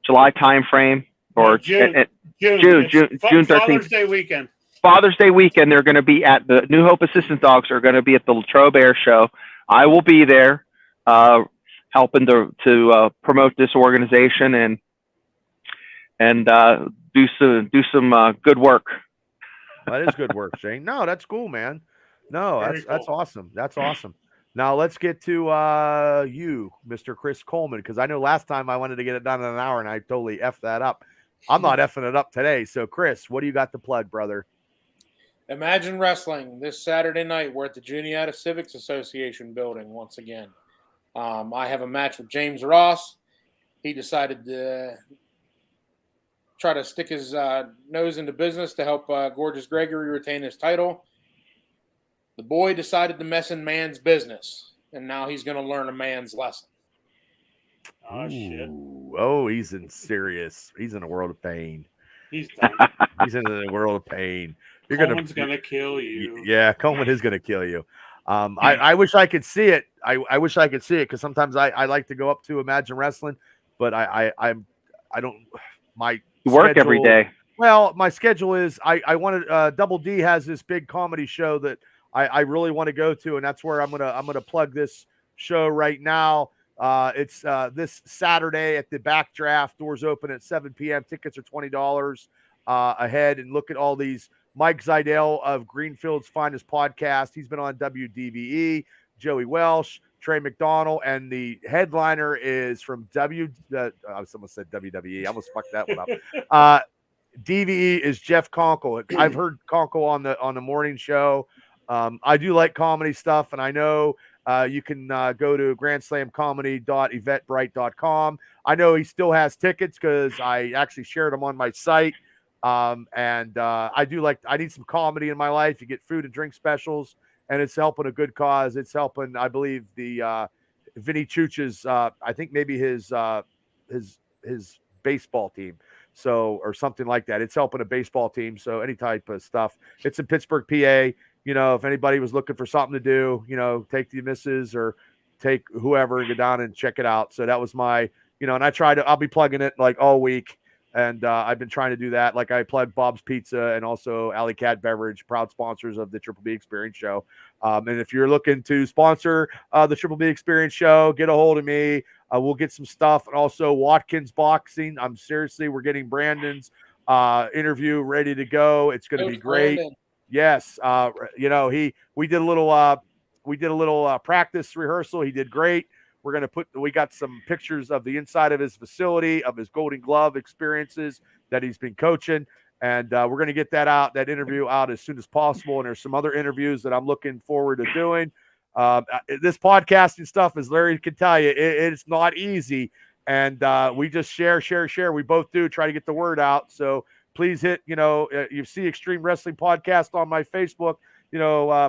time frame or June 13th. Father's Day weekend. Father's Day weekend, they're going to be at the New Hope Assistance Dogs are going to be at the Latrobe Air Show. I will be there, helping to promote this organization and do some good work. That is good work, Shane. No, that's cool, man. No, that's awesome. That's awesome. Now let's get to you, Mr. Chris Coleman, because I know last time I wanted to get it done in an hour and I totally effed that up. I'm not effing it up today. So, Chris, what do you got to plug, brother? Imagine Wrestling this Saturday night. We're at the Juniata Civics Association building once again. I have a match with James Ross. He decided to try to stick his nose into business to help Gorgeous Gregory retain his title. The boy decided to mess in man's business, and now he's going to learn a man's lesson. Oh, shit. Oh, he's in a world of pain. He's done. He's in a world of pain. Coleman's gonna kill you. Yeah, Coleman is gonna kill you. I wish I could see it. I wish I could see it because sometimes I like to go up to Imagine Wrestling, but I don't. My you work every day. Well, my schedule is I wanted Double D has this big comedy show that I really want to go to, and that's where I'm gonna plug this show right now. It's this Saturday at the Backdraft. Doors open at 7 p.m. Tickets are $20 ahead. And look at all these. Mike Zidell of Greenfield's Finest Podcast. He's been on WDVE. Joey Welsh, Trey McDonald, and the headliner is from someone said WWE. I almost fucked that one up. DVE is Jeff Conkle. I've heard Conkle on the morning show. I do like comedy stuff, and I know you can go to grandslamcomedy.eventbrite.com. I know he still has tickets because I actually shared them on my site. I need some comedy in my life. You get food and drink specials and it's helping a good cause. It's helping, I believe, the Vinny Chuch's, I think maybe his baseball team. So, or something like that. It's helping a baseball team. So any type of stuff. It's in Pittsburgh, PA. If anybody was looking for something to do, take the missus or take whoever and go down and check it out. So that was my, and I'll be plugging it like all week. And I've been trying to do that. Like I plugged Bob's Pizza and also Alley Cat Beverage, proud sponsors of the Triple B Experience Show. And if you're looking to sponsor the Triple B Experience Show, get a hold of me. We'll get some stuff. And also Watkins Boxing. We're getting Brandon's interview ready to go. It's going to be great. Brandon. Yes. We did a little practice rehearsal. He did great. We got some pictures of the inside of his facility, of his Golden Glove experiences that he's been coaching. And we're going to get that interview out as soon as possible. And there's some other interviews that I'm looking forward to doing. This podcasting stuff, as Larry can tell you, it's not easy. And we just share. We both do try to get the word out. So please hit, you see Extreme Wrestling Podcast on my Facebook.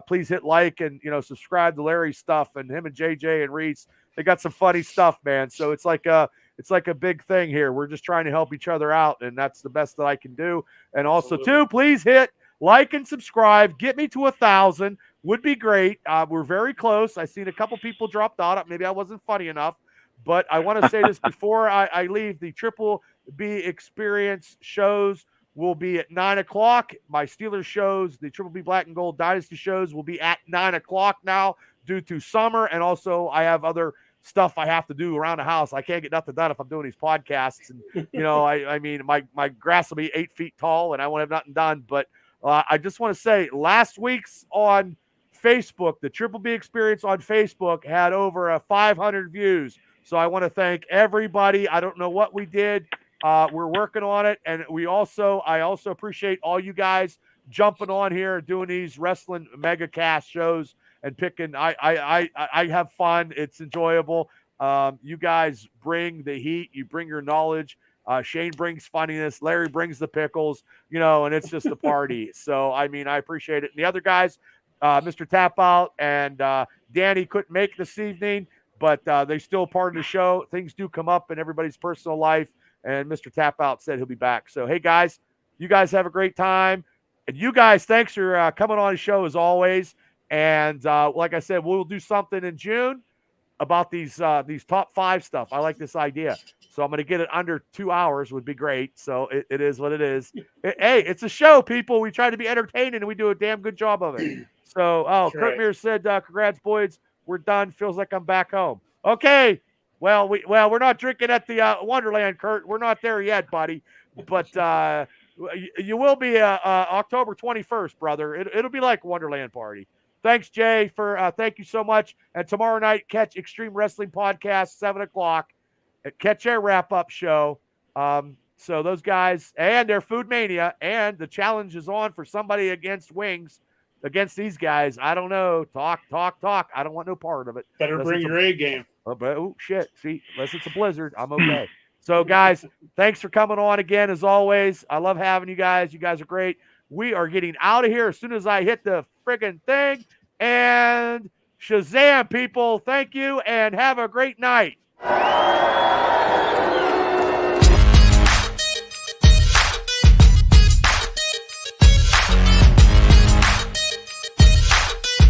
Please hit like and, subscribe to Larry's stuff and him and JJ and Reese. They got some funny stuff, man. So it's like a big thing here. We're just trying to help each other out, and that's the best that I can do. And also, too, please hit like and subscribe. Get me to 1,000 would be great. We're very close. I seen a couple people dropped out. Maybe I wasn't funny enough, but I want to say this before I leave. The Triple B Experience shows will be at 9 o'clock. My Steelers shows, the Triple B Black and Gold Dynasty shows, will be at 9 o'clock now due to summer. And also I have other stuff I have to do around the house. I can't get nothing done if I'm doing these podcasts. And, I mean, my grass will be 8 feet tall and I won't have nothing done. But I just want to say last week's on Facebook, the Triple B Experience on Facebook had over 500 views. So I want to thank everybody. I don't know what we did. We're working on it. And I also appreciate all you guys jumping on here, doing these wrestling mega cast shows and picking. I have fun. It's enjoyable. You guys bring the heat. You bring your knowledge. Shane brings funniness. Larry brings the pickles, and it's just a party. So, I mean, I appreciate it. And the other guys, Mr. Tap Out and Danny couldn't make this evening, but they still part of the show. Things do come up in everybody's personal life. And Mr. Tap Out said he'll be back. So, hey, guys, you guys have a great time. And you guys, thanks for coming on the show as always. And like I said, we'll do something in June about these top 5 stuff. I like this idea. So I'm going to get it under 2 hours would be great. So it is what it is. Hey, it's a show, people. We try to be entertaining, and we do a damn good job of it. So, Kurt Mears said, congrats, boys. We're done. Feels like I'm back home. Okay. Well, we're not drinking at the Wonderland, Kurt. We're not there yet, buddy. But you will be October 21st, brother. It'll be like a Wonderland party. Thanks, Jay, thank you so much. And tomorrow night, catch Extreme Wrestling Podcast, 7 o'clock. Catch their wrap-up show. So those guys, and their Food Mania, and the challenge is on for somebody against Wings, against these guys. I don't know. Talk. I don't want no part of it. Better bring your A game. Oh, shit. See, unless it's a blizzard, I'm okay. So, guys, thanks for coming on again, as always. I love having you guys. You guys are great. We are getting out of here as soon as I hit the friggin' thing. And Shazam, people. Thank you, and have a great night.